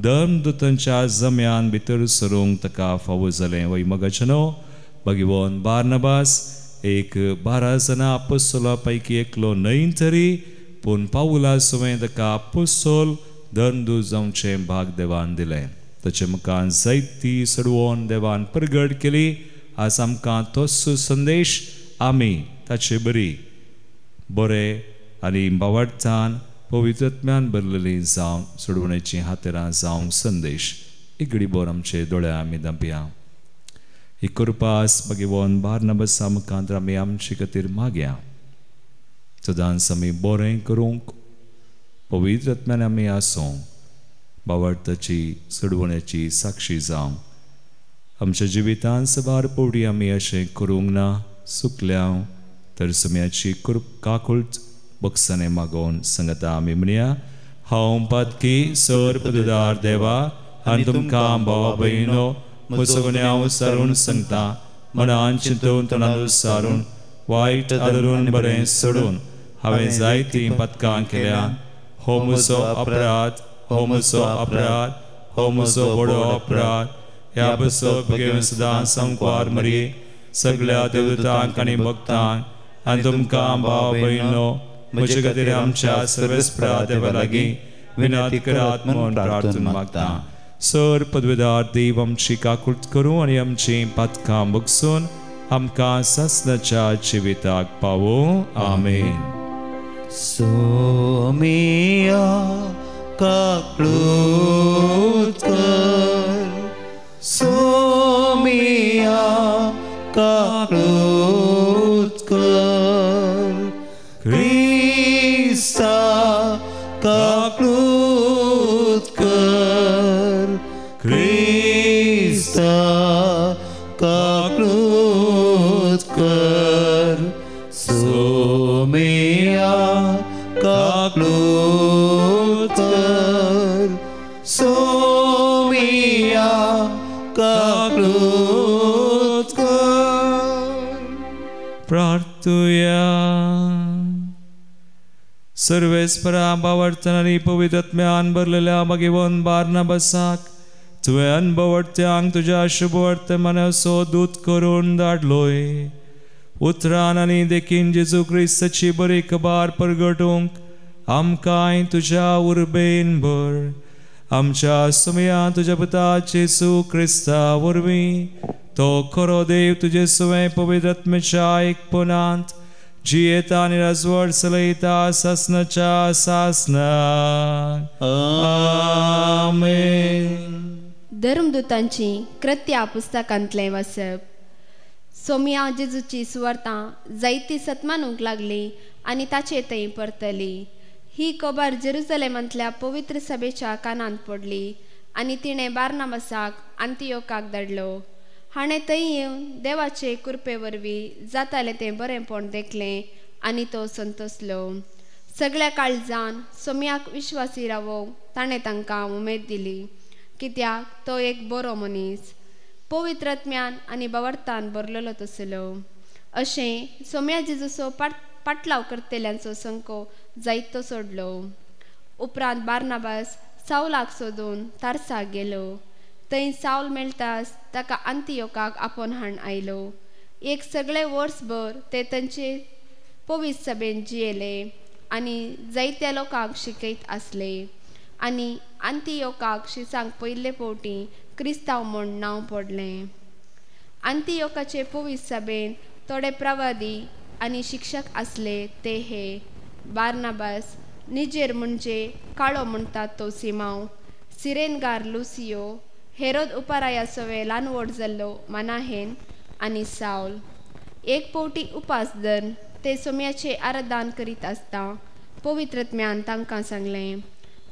धर्मदूतांच्या जम्यान भितर सरूंक ताका फावो जालें. वय मगाचनो भगिवंत बार्नबास एक 12 जाणां आपोस्तलां पैकी एकलो न्हय तरी, पूण पावला सुवें ताका आपोस्तल धर्मदूत जावचें भाग देवान दिलें. ताचे मुखार जायती सडवण देवान प्रगट केली. आज आमकां तोच संदेश आमी ताचे बरे आनी बावडतान पवित्रत्म्यान भरलेली जावं सोडवण्याची हातेरां जावं संदेश इगडी बोर आमचे दोळ्या आमी दांपया. ही कृपास भगवान बार्नबासा मुखांतर आमी आमचे खातीर मागया. सदांच आमी बरें करूंक पवित्रत्म्यान आमी आसूं बावडताची सोडवण्याची साक्षी जावं. आमच्या जिवितांत सवार पोवडी आमी अशें करूंक ना चुकल्या तर सुम्याची काकुळट बक्षाने मागोवन सांगता आमी म्हणया. हांव पातकी सर पददार देवा आनी तुमकां भावा भयणो म्हजो गुन्यांव हांव सारून सांगता. मनान चिंतून तोंडान विचारून वायट आदरून बरें सोडून हांवें जायतीं पथकां केल्या. हो म्हजो अपराध, हो म्हजो अपराध, हो म्हजो व्हडलो अपराध. ह्या बसप घेवन सदां संकवार मरी सगळ्या देवतांक आनी भक्तांक आनी तुमकां भाव भयणो म्हजे खातीर आमच्या सर्वेस्परा देवा लागीं विनंती करात म्हणून प्रार्थना मागता. सर पदवेदार देव आमची काकुळट करूं आनी आमची पातकां बगसून आमकां सासणाच्या जिविताक पावो. आमेन. सोमिया काकुळट कर, सोमिया काकुळट कर, क्रिस्ता काकुळट कर, क्रिस्ता काकुळट कर. सोमिया काकुळट कर, सोमिया काकुळट कर. प्रार्थुया. सर्वेस्परा बावडतनारी पवित्रत्म्यान भरलेल्या भगवान बार्नबासाक तुवें अनभवडत्यांक तुज्या शुभवर्तमानाचो दूत करून धाडलोय. उतरान आनी देखीन जेजू क्रिस्ताची बरी खबर परगटूंक आमकांय तुज्या उर्बेन भर. आमच्या सुमया तुज्या पुता जेजू क्रिस्ता वरवीं तो खरो देव तुजे सुवें पवित्रत्मेच्या एकपणांत जियेता आनी राजवट चलयता सासणाच्या सासणाक. आमेन. धर्मदूतांची कृत्या पुस्तकांतलें वाचप. सोम्या जेजूची सुवार्तां जायती सतमानूंक लागली आनी ताचे थंय परतली. ही खबर जेरुसलेमांतल्या पवित्र सभेच्या कानांत पडली आनी तिणें बार्नबासाक अंतियोकाक धाडलो. हाणें थंय येवन देवाचे कृपे वरवीं जातालें तें बरेंपण देखलें आनी तो संतोसलो. सगळ्या काळजान सोम्याक विश्वासी रावोवंक ताणें तांकां उमेद दिली, कित्याक तो एक बरो मनीस पवित्रत्म्यान आनी बावडतान भरलेलो तसलो. अशें सोम्या जेजूचो पाटलाव करतेल्यांचो संको जायतो सोडलो. उपरांत बार्नबास सावलाक सोदून तार्साक गेलो. थंय सावल मेळटाच ताका अंतियोकाक आपोवन हाड आयलो. एक सगळे वर्सभर ते तांचे पवित्र सभेन जियेले आनी जायत्या लोकांक शिकयत आसले. आनी अंतियोकाक शिसांक पयले फावटी क्रिस्तांव म्हूण नांव पडलें. अंतियोकाचे पवित्र सभेन थोडे प्रवादी आनी शिक्षक आसले ते हे बार्नबास, निजेर म्हणजे काळो म्हणटात तो सिमांव, सिरेनगार लुसियो, हेरोद उपाराया सवे ल्हानवड जाल्लो मनाहेन आनी सावल. एक फावटी उपास धरून ते सोम्याचे आराधन करीत आसता पवित्रत्म्यान तांकां सांगलें,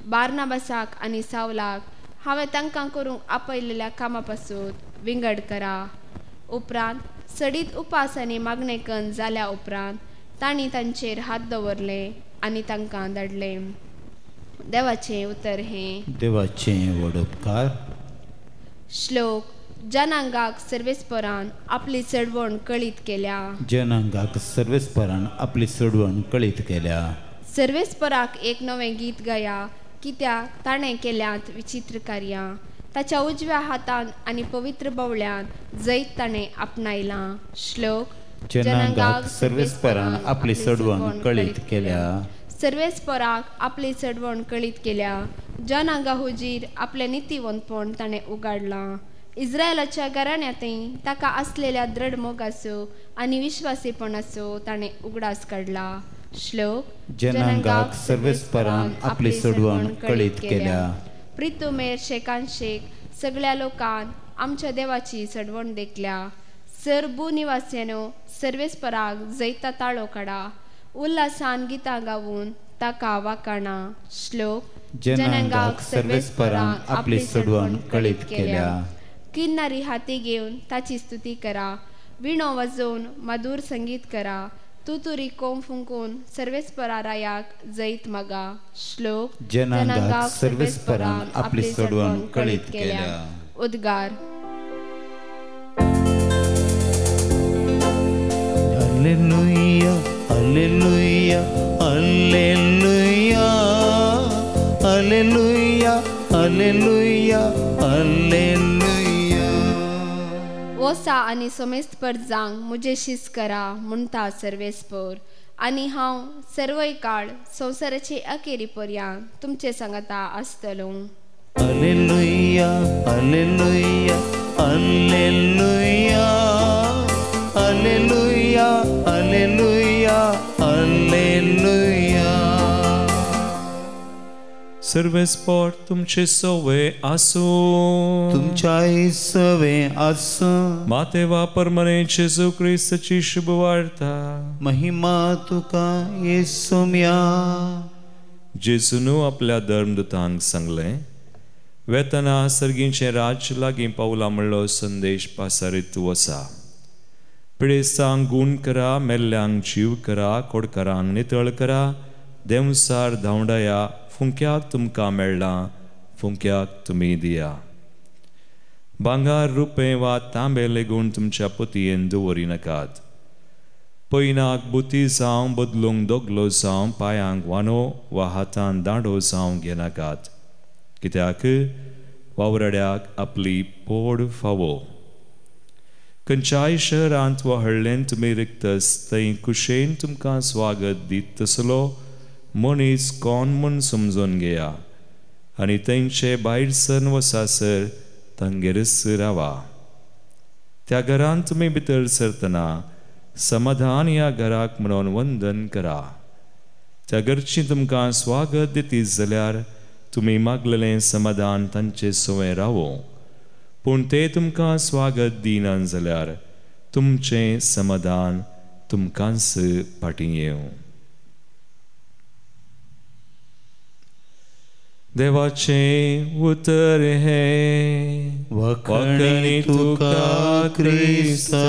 बार्नबासाक आनी सावलाक हांवें तांकां करूंक आपयलेल्या कामा पासून विंगड करा. उपरांत सडीत उपास आनी मागणे कन्न जाल्या उपरांत तांणी तांचेर हात दवरले आनी तांकां धाडले. देवाचें उतर हें. देवाचें व्हड उपकार. श्लोक. जनांगाक सर्वेस्परान आपली चडवण कळीत केल्या. जनांगाक सर्वेस्परान आपली चडवण कळीत केल्या. सर्वेस्पराक एक नवें गीत गाया, कित्याक ताणें केल्यांत विचित्र कार्यां. ताच्या उजव्या हातान आनी पवित्र बावळ्यान जैत ताणें आपणायलां. श्लोक. जनांगाक सर्वेस्परान आपली चडवण कळीत केल्या. सर्वेस्पराक आपली चडवण कळीत केल्या जनांगा हुजीर आपले नितीवंतपण ताणें उगाडलां. इस्रायलाच्या घराण्यांतय ताका आसलेल्या दृढ मोगाचो आनी विश्वासीपणाचो ताणें उगडास काडला. श्लोक. जनांगाक सर्वेस्परान आपली सोडवण कळीत केल्या. प्रितुमेर शेकांशेक सगळ्या लोकांन आमच्या देवाची सडवण देखल्या. सरभू निवास्यानो सर्वेस्पराक जैता ताळो काडा. उल्हासान गितां गावून ताका वाकाणा. श्लोक. जनांगाक सर्वेस्परान आपली सोडवण कळीत केल्या. किन्नारी हाती घेवन ताची स्तुती करा. विणो वाजोवन मधुर संगीत करा. तुतुरी कोंब फुंकून सर्वेस्परा रायाक जैत मागा. श्लोक. जनांगाक सर्वेस्परान आपली सोडवण कळीत केल्या. उद्गार. Alleluia, alleluia, alleluia, alleluia, alleluia, alleluia. वोसा आनी सोमेस्पर जांग मुझे शिस करा म्हणटा सर्वेस्पर. आनी हांव सर्वय काळ संवसाराची अखेरी पर्यंत तुमचे सांगता आसतलो. Alleluia, alleluia, alleluia, alleluia, alleluia, alleluia. सर्वेस्पर तुमचे सवे आसो. तुमच्याय सवे आसो. मातेवा परमने जेजू ख्रिस्ताची शुभ वार्ता. महिमा तुका येसुम्या. जेजूनु आपल्या धर्मदूतांक सांगले, वेतना सर्गींचे राज्य लागीं पावला म्हणलो संदेश पासारीत वसा. पिडेस्तांक गूण करा, मेल्ल्यांक जीव करा, कोडकारांक नितळ करा, देवसार धांवडाया, फुंक्याक तुमकां मेळ्ळां, फुंक्याक तुमी दिया. भांगार रुपें वा तांबे लेगून तुमच्या पोतयेन दवरी नाकात. पयनाक बुती जावं बदलूंक दोगलो जावं पांयांक वानो वा हातांत दांडो जावं घेनाकात. कित्याक वावराड्याक आपली पोड फावो. खंयच्याय शहरांत वा हळ्ळेंत तुमी रिकतस थंय कुशेन तुमकां स्वागत दीत तसलो मनीस कोण म्हूण समजून घेया. आनी थंयचे भायर सर वसासर तांगेरच रावा. त्या घरांत तुमी भितर सरतना समाधान ह्या घराक म्हणून वंदन करा. त्या घरची तुमकां स्वागत दितीत जाल्यार तुमी मागलेलें समाधान तांचे सुवें रावो. पूण ते तुमकां स्वागत दिनात जाल्यार तुमचें समाधान तुमकांच फाटीं येवं. देवाचें उतर हे वखणी तुका क्रिस्ता.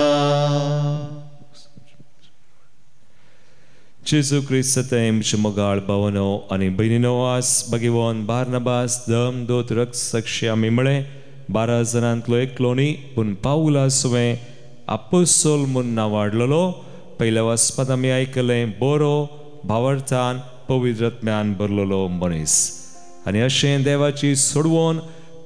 जेजू क्रिस्तांतय म्हजे मोगाळ भावनो आनी भयणीनो, आस बागेवोन बार्नबास दम दोत रक्त साक्षी आमी म्हळें 12 जाणांतलो एकलो न्ही, पूण पावला सुवें आपोस्तोल म्हूण नांवाडलेलो. पयल्या वचपांत आमी आयकलें बरो भावार्थान पवित्र आत्म्यान भरलेलो मनीस. आनी अशें देवाची सोडवण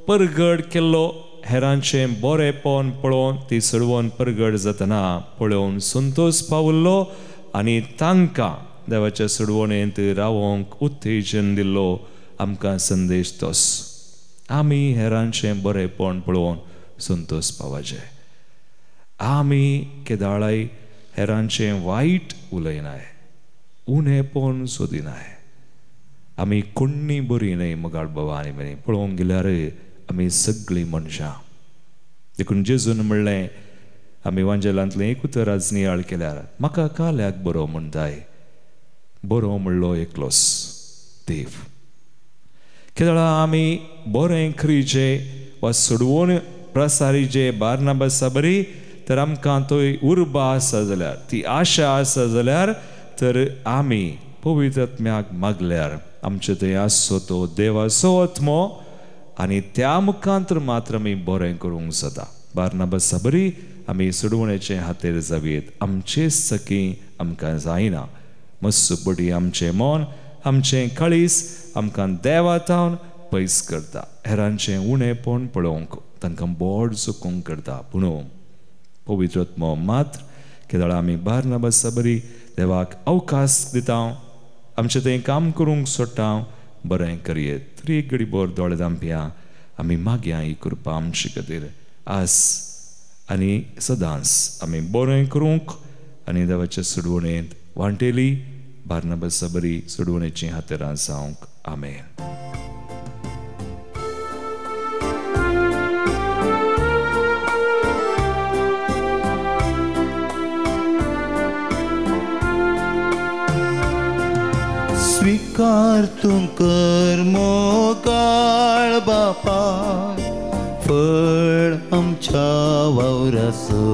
परगड केल्लो हेरांचें बरेंपण पळोवन ती सोडवण परगड जातना पळोवन संतोश पावल्लो आनी तांकां देवाच्या सोडवणेंत रावोंक उत्तेजन दिल्लो आमकां संदेश तोच. आमी हेरांचें बरेंपण पळोवन संतोश पावचे. आमी केदाळाय हेरांचें वायट उलयनाय, उणेपण सोदिनाय. आमी कोण्णी बरी न्हय मोगाळ बाबा आनी म्हणी पळोवंक गेल्यार आमी सगळीं मनशां. देखून जेजून म्हणलें, आमी वांजेलांतलें एक उतर आज नियाळ केल्यार म्हाका काल्याक बरो म्हणटाय. बरो म्हणलो एकलोच देव. केदाळा आमी बरें खरीचें वा सोडवून प्रसारीचे बार्नबासा बरी तर आमकां थंय उर्बा आसा जाल्यार, ती आशा आसा जाल्यार तर आमी पवित्र आत्म्याक मागल्यार आमचे थंय आसचो तो देवाचो आत्मो आनी त्या मुखांतर मात्र आमी बरें करूंक जाता. बार्नबासा बरी आमी सोडवणेचे हातेर जावीत. आमचेच सकी आमकां जायना. मस्स बडी आमचें मन, आमचें काळीस आमकां देवातावन पयस करता. हेरांचें उणेपण पळोवंक तांकां बोड चुकोवंक करता. पूण पवित्र आत्मो मात्र केदाळा आमी बार्नबासा बरी देवाक अवकाश दिता, आमचें थंय काम करूंक सोडटा, बरें करियेत. तरी एक घडी बोर दोळे धांपया आमी मागया ही कृपा आमचे खातीर आस आनी सदांच आमी बरें करूंक आनी देवाच्या सुडवणेंत वांटेली बार्नबासा बरी सुडवणेची हातेरां जावंक. आमेन. स्वीकार तूं कर मोगाळ बापा फळ आमच्या वावराचो.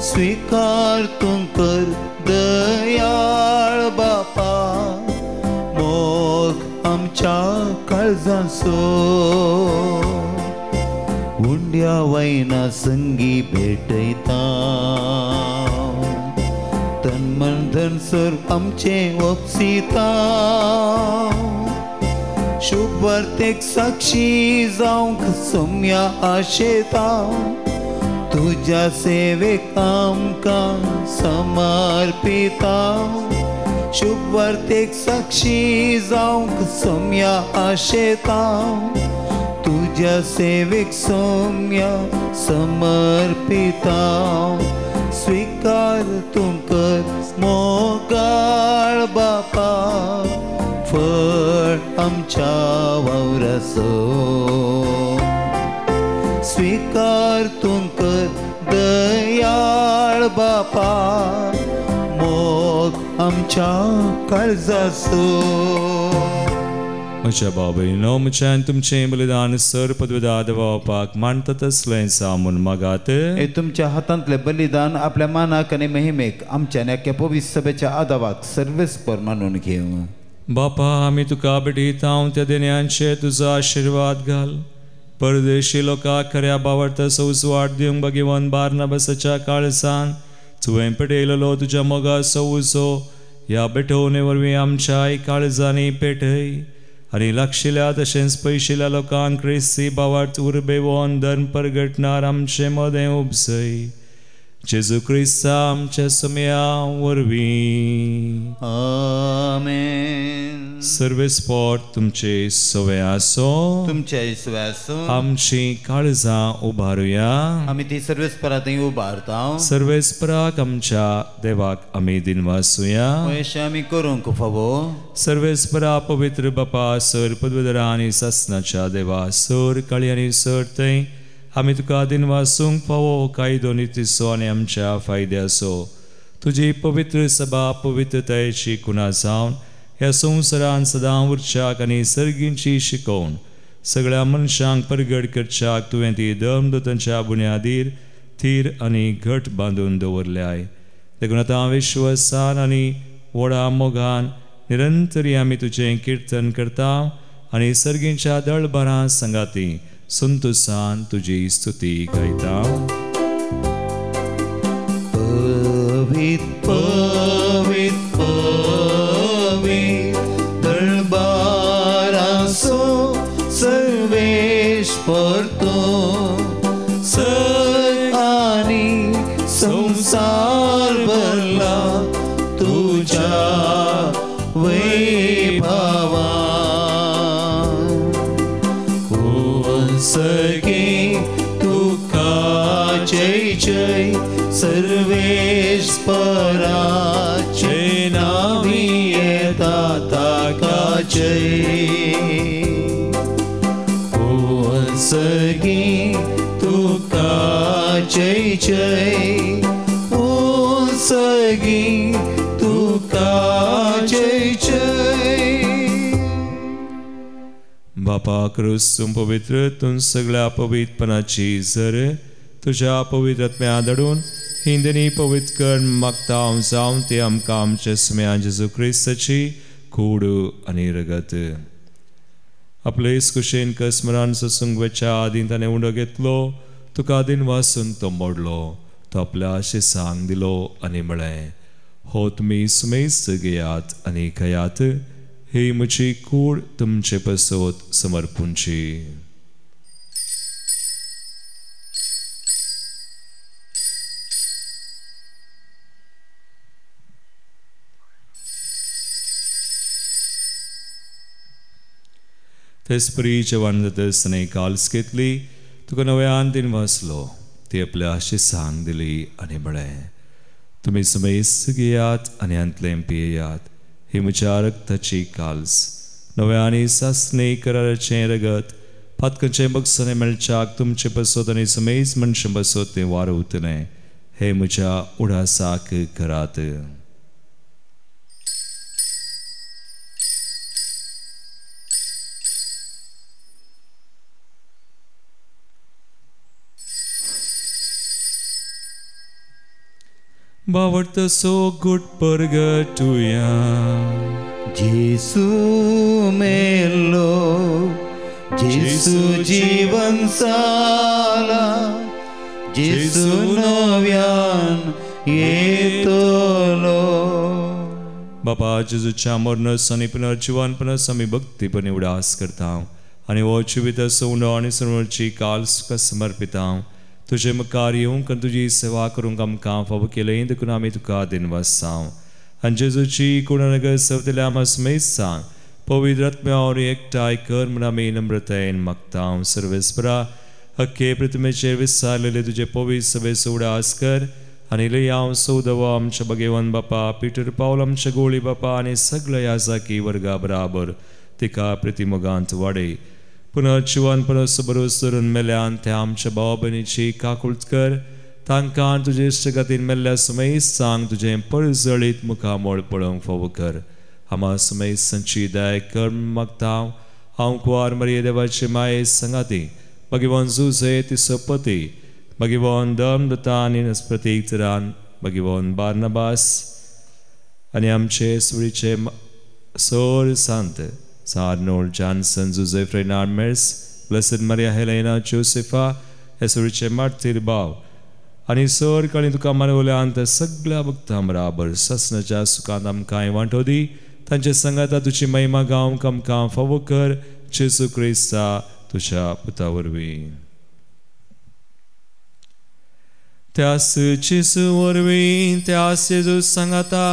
स्वीकार तूं कर दयाळ बापा मोग आमच्या काळजाचो. उंड्या वायना संगी भेटयता तन मन धन सर आमचे वपसिता. शुभ वार्तेक साक्षी जावंक सोम्या आशेता. तुज्या सेवेक आमकां समर्पिता. शुभ वार्तेक साक्षी जावंक सोम्या आशेता. तुज्या सेवेक सोम्या समर्पिता. स्वीकार तूं कर मोगाळ बापा फळ आमच्या वावराचो. स्वीकार तूं कर दयाळ बापा मोग आमच्या काळजाचो. म्हज्या बाबळीनो म्हज्यान तुमचें बलिदान सर पदवेदा देवापाक मानता तसलें सामून मागात. हे तुमच्या हातांतले बलिदान आपल्या मानाक आनी महिमेक आमच्या नेक्या पवित्र सभेच्या आदावाक सर्वेस्पर मानून घेवं. बापा आमी तुका भेटयता त्या देण्यांचे तुजो आशिर्वाद घाल. परदेशी लोकांक खऱ्या बावरताचो उजवाड दिवंक भगिवन बार्नबासाच्या काळजान तुवें पेटयलेलो तुज्या मोगाचो उजो ह्या भेटोवणे वरवीं आमच्याय काळजांनी पेटय. आनी लागशिल्ल्या तशेंच पयशिल्ल्या लोकांक क्रिस्ती बावार्थ उर्बेवोन धर्म परगटणार आमचे मदें उपसय. जेजू क्रिस्ता आमच्या सुमया वरवीं. आमेन. सर्वेस्पोर तुमचे सवे आसो. तुमच्या इसव्यासो आमची काळजां उबारुया. आमी ती सर्वेस्परा थंय उबारता. सर्वेस्पराक आमच्या देवाक आमी दिनवासुया. अशें आमी करूंक फावो. सर्वेस्परा पवित्र बापा सर पदवेदरा आनी सासनाच्या देवा सर काळी आनी सर थंय आमी तुका दिनवासूंक फावो कायदो नितीसो आनी आमच्या फायद्याचो. तुजी पवित्र सभा पवित्रतायेची कुणा जावन ह्या संवसारान सदां उरच्याक आनी सर्गींची शिकोवन सगळ्या मनशांक परगट करच्याक तुवें ती धर्मदूतांच्या बुन्यादीर थीर आनी घट बांदून दवरल्याय. देखून आतां विश्वासान आनी व्हडा मोगान निरंतरी आमी तुजें किर्तन करता आनी सर्गींच्या दळबारां संगाती संतोषान तुजी स्तुती गायता. पवित्र पवित्र पवित्र दळबाराचो सर्वेश्वर तूं. सर्ग आनी संसार भरला तुज्या वैभवान. सगे तुका जय जय सर्वेश्वराचे नावी येता ताका जय. ओ सगे तुका जय जय. ओ सगे तुका जय जय. बापा क्रिस्तूम पवित्र तूं सगळ्या पवित्रपणाची झर तुज्या पवित्रत्म्या दडून हिंदनी पवित्र कर मागता हांव जावन ते आमकां आमच्या सुम्या जेजू क्रिस्ताची कूड आनी रगत. आपले कुशेन कसमरान ससूंगवेच्या आदीं ताणें उंडो घेतलो. तुका दिन वासून तो मोडलो. तो आपल्या आशिसांक दिलो आनी म्हळें हो तुमी सुमेस्त घेयात आनी खयात. ही म्हजी कूड तुमचे पसोत समर्पूंची. तेस्परीच्या वानतसने काल्स घेतली तुका नव्यान दिन वाचलो ती आपल्या आशिसांक दिली आनी म्हळें तुमी समेस्त घेयात आनी अंतलें पियेयात ही म्हज्या रक्ताची काल्स नव्यानी सासणे कराराचें रगत पातकांचें बगसने मेळच्याक तुमचे बसोत आनी समेस्त मनशां बसोत तें वारवतलें हे म्हज्या उडासाक करात. बावडतो सो गुड परगटुया जेसू मेलो जेसू जीवन साला जेसू नव्यान येतलो. बापा जेजूच्या मरणस आनी पुनर्जीवनपणस आमी भक्तीपणे उडास करता आनी हो जिवीत सोंड आनी सर्वची काल तुका समर्पिता. तुजे मुखार येवंक आनी तुजी सेवा करूंक आमकां फावो केलें देखून आमी तुका दिनवासांव आनी जेजूची कुणनग सवतल्या आमकां समेस्त सांग पवित्र आत्म्यावर एकठांय कर म्हूण आमी नम्रतायेन मागता. सर्वेस्परा हक्के प्रतिमेचेर विसारलेले तुजे पवित्र सभेस उडास कर आनी लय हांव सौदव आमच्या भगेवन बापा पिटर पावल आमच्या गोळी बापा आनी सगळ्या याजाकी वर्गा बराबर तिका प्रतिमोगांत वाडय. पुनर्जीवनपणस बरोस धरून मेल्यान त्या आमच्या भाव भयणीची काकुळट कर तांकां तुजे इश्टगातीन मेल्ल्या समेस्त सांग तुजें पळजळीत मुखामोळ पळोवंक फावो कर. आमा समेस्त संची दया कर मागता हांव कुवार मरिये देवाचे माये संगाती भगवान जुजे तिचो पती भगवान धर्मदत्ता आनी नस्प्रतीक तरान भगवान बार्नबास आनी आमचे सुरीचे सोर सांत Arnold Johnson, Joseph Reynard Mers, Blessed Maria Helena Josepha, Esuryचे मार्तीर भाव आनी सर कळी तुका मानवल्यान सगळ्या भक्तां बराबर ससनाच्या सुखांत आमकां वांटो दी तांचे संगाता तुजी महिमा गावंक आमकां फावो कर जेजू क्रिस्ता तुज्या पुता वरवीं. त्यास जेजू वरवीं त्यास जेजू संगाता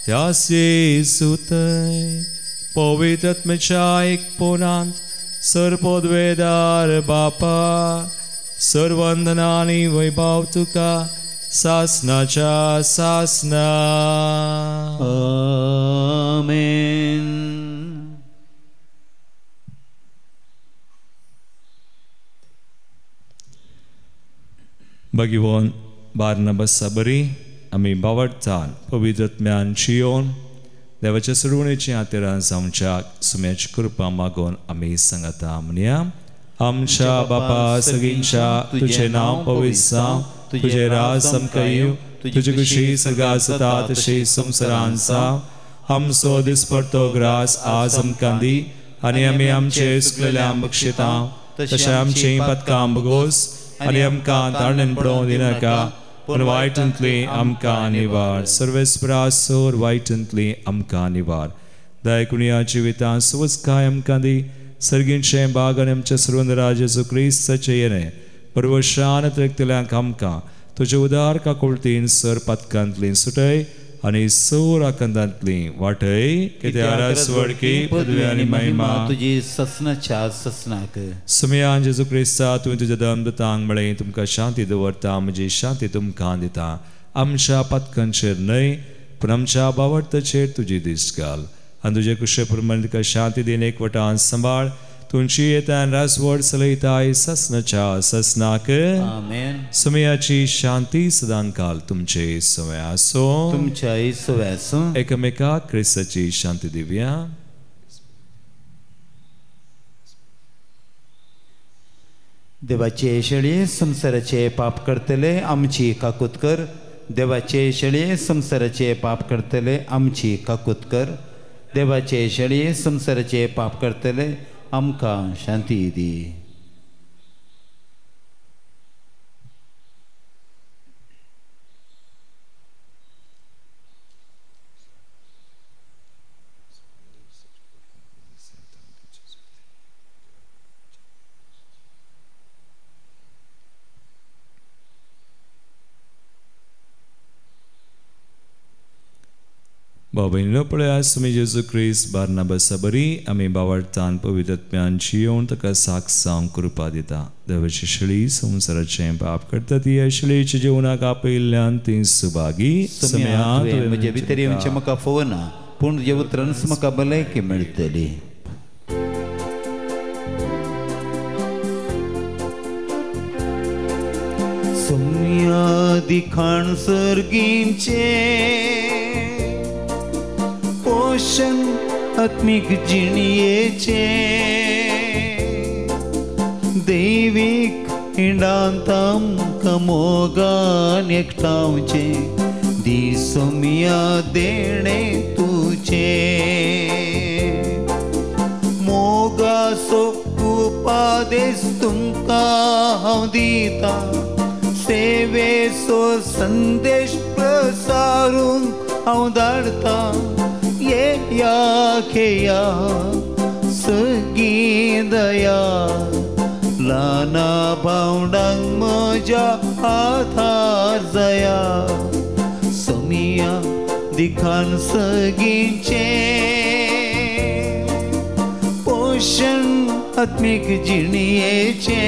त्यास जेजू थंय पवित्र आत्म्याच्या एकपणांत सर्वोद्वेदार बापा सर्वंदना आनी वैभव तुका सासनाच्या सासना. आमेन. भगवान बार्नबासा बरी आमी बावडटान पवित्र आत्म्यान जियोन देवाच्या सुरवणेची हातेरां जावच्याक सुम्याची कृपा मागोन आमी सांगता म्हणया आमच्या बापा सगळींच्या तुझे नाव पवित्र जावं तुझे राज आमकां येवं तुजी कुशी सगळ्या जाता तशी संवसारांत जावं आमचो दिसपडटो ग्रास आज आमकां दी आनी आमी आमचे चुकलेल्यांक बक्षिता तशें आमची पदकां बगोस आनी आमकां तारणेन पडोवंक दिनाका पूण वायटांतली आमकां निवार. सर्वेस्परा सोर वायटांतली आमकां निवार. दयाकुणिया जिवितां सुवस्काय आमकां दी सर्गींचे बाग आनी आमच्या सर्वंदरा जेजू क्रिस्ताचे येणे परवशान तरेकतल्यांक आमकां तुजे उदार काकुळटीन सर पदकांतली सुटय आनी सोर आकंदांतली वाटय कित्याक स्वर्गी पदवी आनी महिमा तुजी ससनाच्या ससनाक. सुमयान जेजू क्रिस्ता तुवें तुज्या धर्मदूतांक म्हळें तुमकां शांती दवरता म्हजी शांती तुमकां दिता. आमच्या पदकांचेर न्हय पूण आमच्या बावडताचेर तुजी दिश्ट घाल आनी तुजे कुशे प्रमाणे तुका शांती दिन एकवटान सांबाळ तुमची येतान रासवड चलयताय ससनाच्या ससनाक. आमेन. सुमयाची शांती सदां काल तुमचे सवय आसो तुमच्याय सवय आसो. एकामेकाक क्रिस्ताची शांती दिवया. देवाचे शेळये संसाराचे पाप करतले आमची काकूत कर. देवाचे शेळये संसाराचे पाप करतले आमची काकूत कर. देवाचे शेळये संसाराचे पाप करतले आमकां शांती दी. बाबाईनो पळयास तुमी जेजू क्रिस्त बार्नाबासा बरी आमी बावळटान पवित्रत्म्यांची येवन ताका साक्षांक कृपा दिता. देवाची शिळी संवसाराचें पाप करता ती ह्या शिळेच्या जेवणाक आपयल्ल्यान ती सुभागी. म्हजे भितर येवचें म्हाका फोवना पूण तुजे उतरानच म्हाका भलायकी मेळटली. दिखाण सर्गींचे पोषण आत्मिक जिणयेचे दैवीक हिंडांत आमकां मोगान एकठांवचे दिसोमिया देणे तुजे मोगाचो उपादेश तुमकां हांव दिता सेवेचो संदेश प्रसारूंक हांव धाडटा येया खेया सगळीं दया ल्हाना भावंडांक म्हज्या आधार जाया सोमिया दिखान सगळींचे पोषण आत्मीक जिणयेचे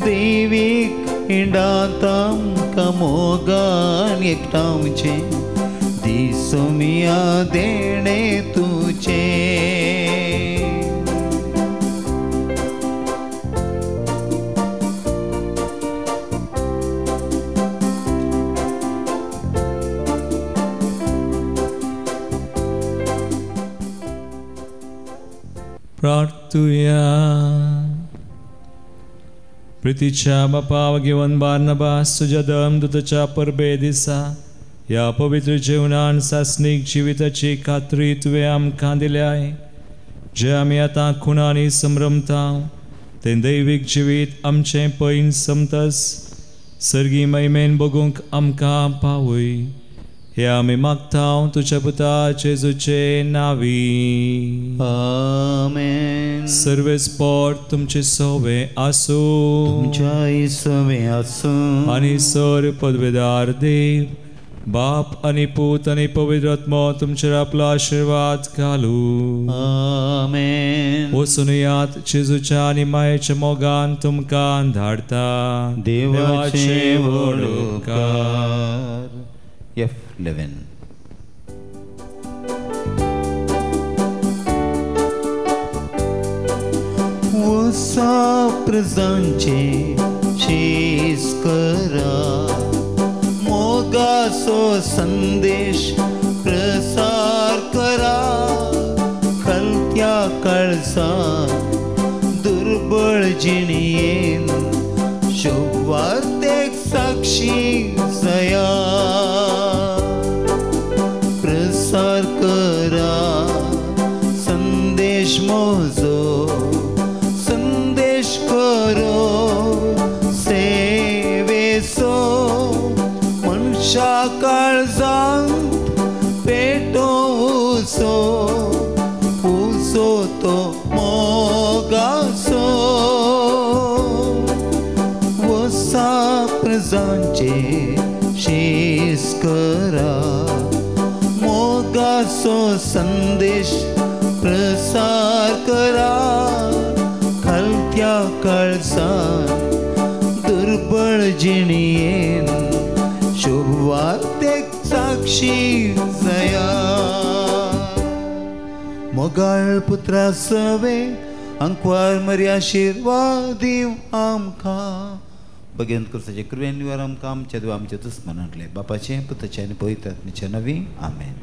दैवीक हिंडांत आमकां मोगान एकठांवचे दिसोमिया देणे तुजे प्रार्थुया. प्रितीच्या बापाव घेवन बार्नबास तुज्या दमदूताच्या परबे दिसा ह्या पवित्र जेवणान सासनीक जिविताची खात्री तुवें आमकां दिल्याय. जे आमी आतां खुणांनी संभ्रमता तें दैवीक जिवीत आमचें पैन समतस सर्गी महिमेन बगूंक आमकां पावय. हे आमी मागता तुज्या पुता जेजूचे नांवी. आमेन. सर्वेस्पोट तुमचे सोवे आसूं तुमच्या सोवे आसूं आनी सर पदवेदार देव बाप आनी पूत आनी पवित्र आत्मा तुमचेर आपलो आशिर्वाद घालूं. आमेन. वचून यात जेजूच्या आनी मायेच्या मोगान तुमकां धाडटा देवाचे व्हड उपकार. F11 वसा प्रजांचे शेस करा मोगाचो संदेश प्रसार करा खलत्या काळजांत दुर्बळ जिणयेन शुभवार्तेक साक्षी जया प्रसार करा संदेश मोजो संदेश करो सेवेचो मनशा काळजांत पेटोवचो उजो तो मोगाचो वसा प्रजांचे शेस करा मोगाचो संदेश प्रसार करा खालत्या काळजांत दुर्बळ जिणयेन शुभवार्तेक साक्षी जया मोगाळ पुत्रा सवे अंकवार मरी आशिर्वाद दिव आमकां भगवंत कृष्णाचे कृपेन आमकां आमच्या देवा आमच्या दुस्मनांतले बापाचे पुताचे आनी पवित्र आत्म्याचे नांवी आमेन.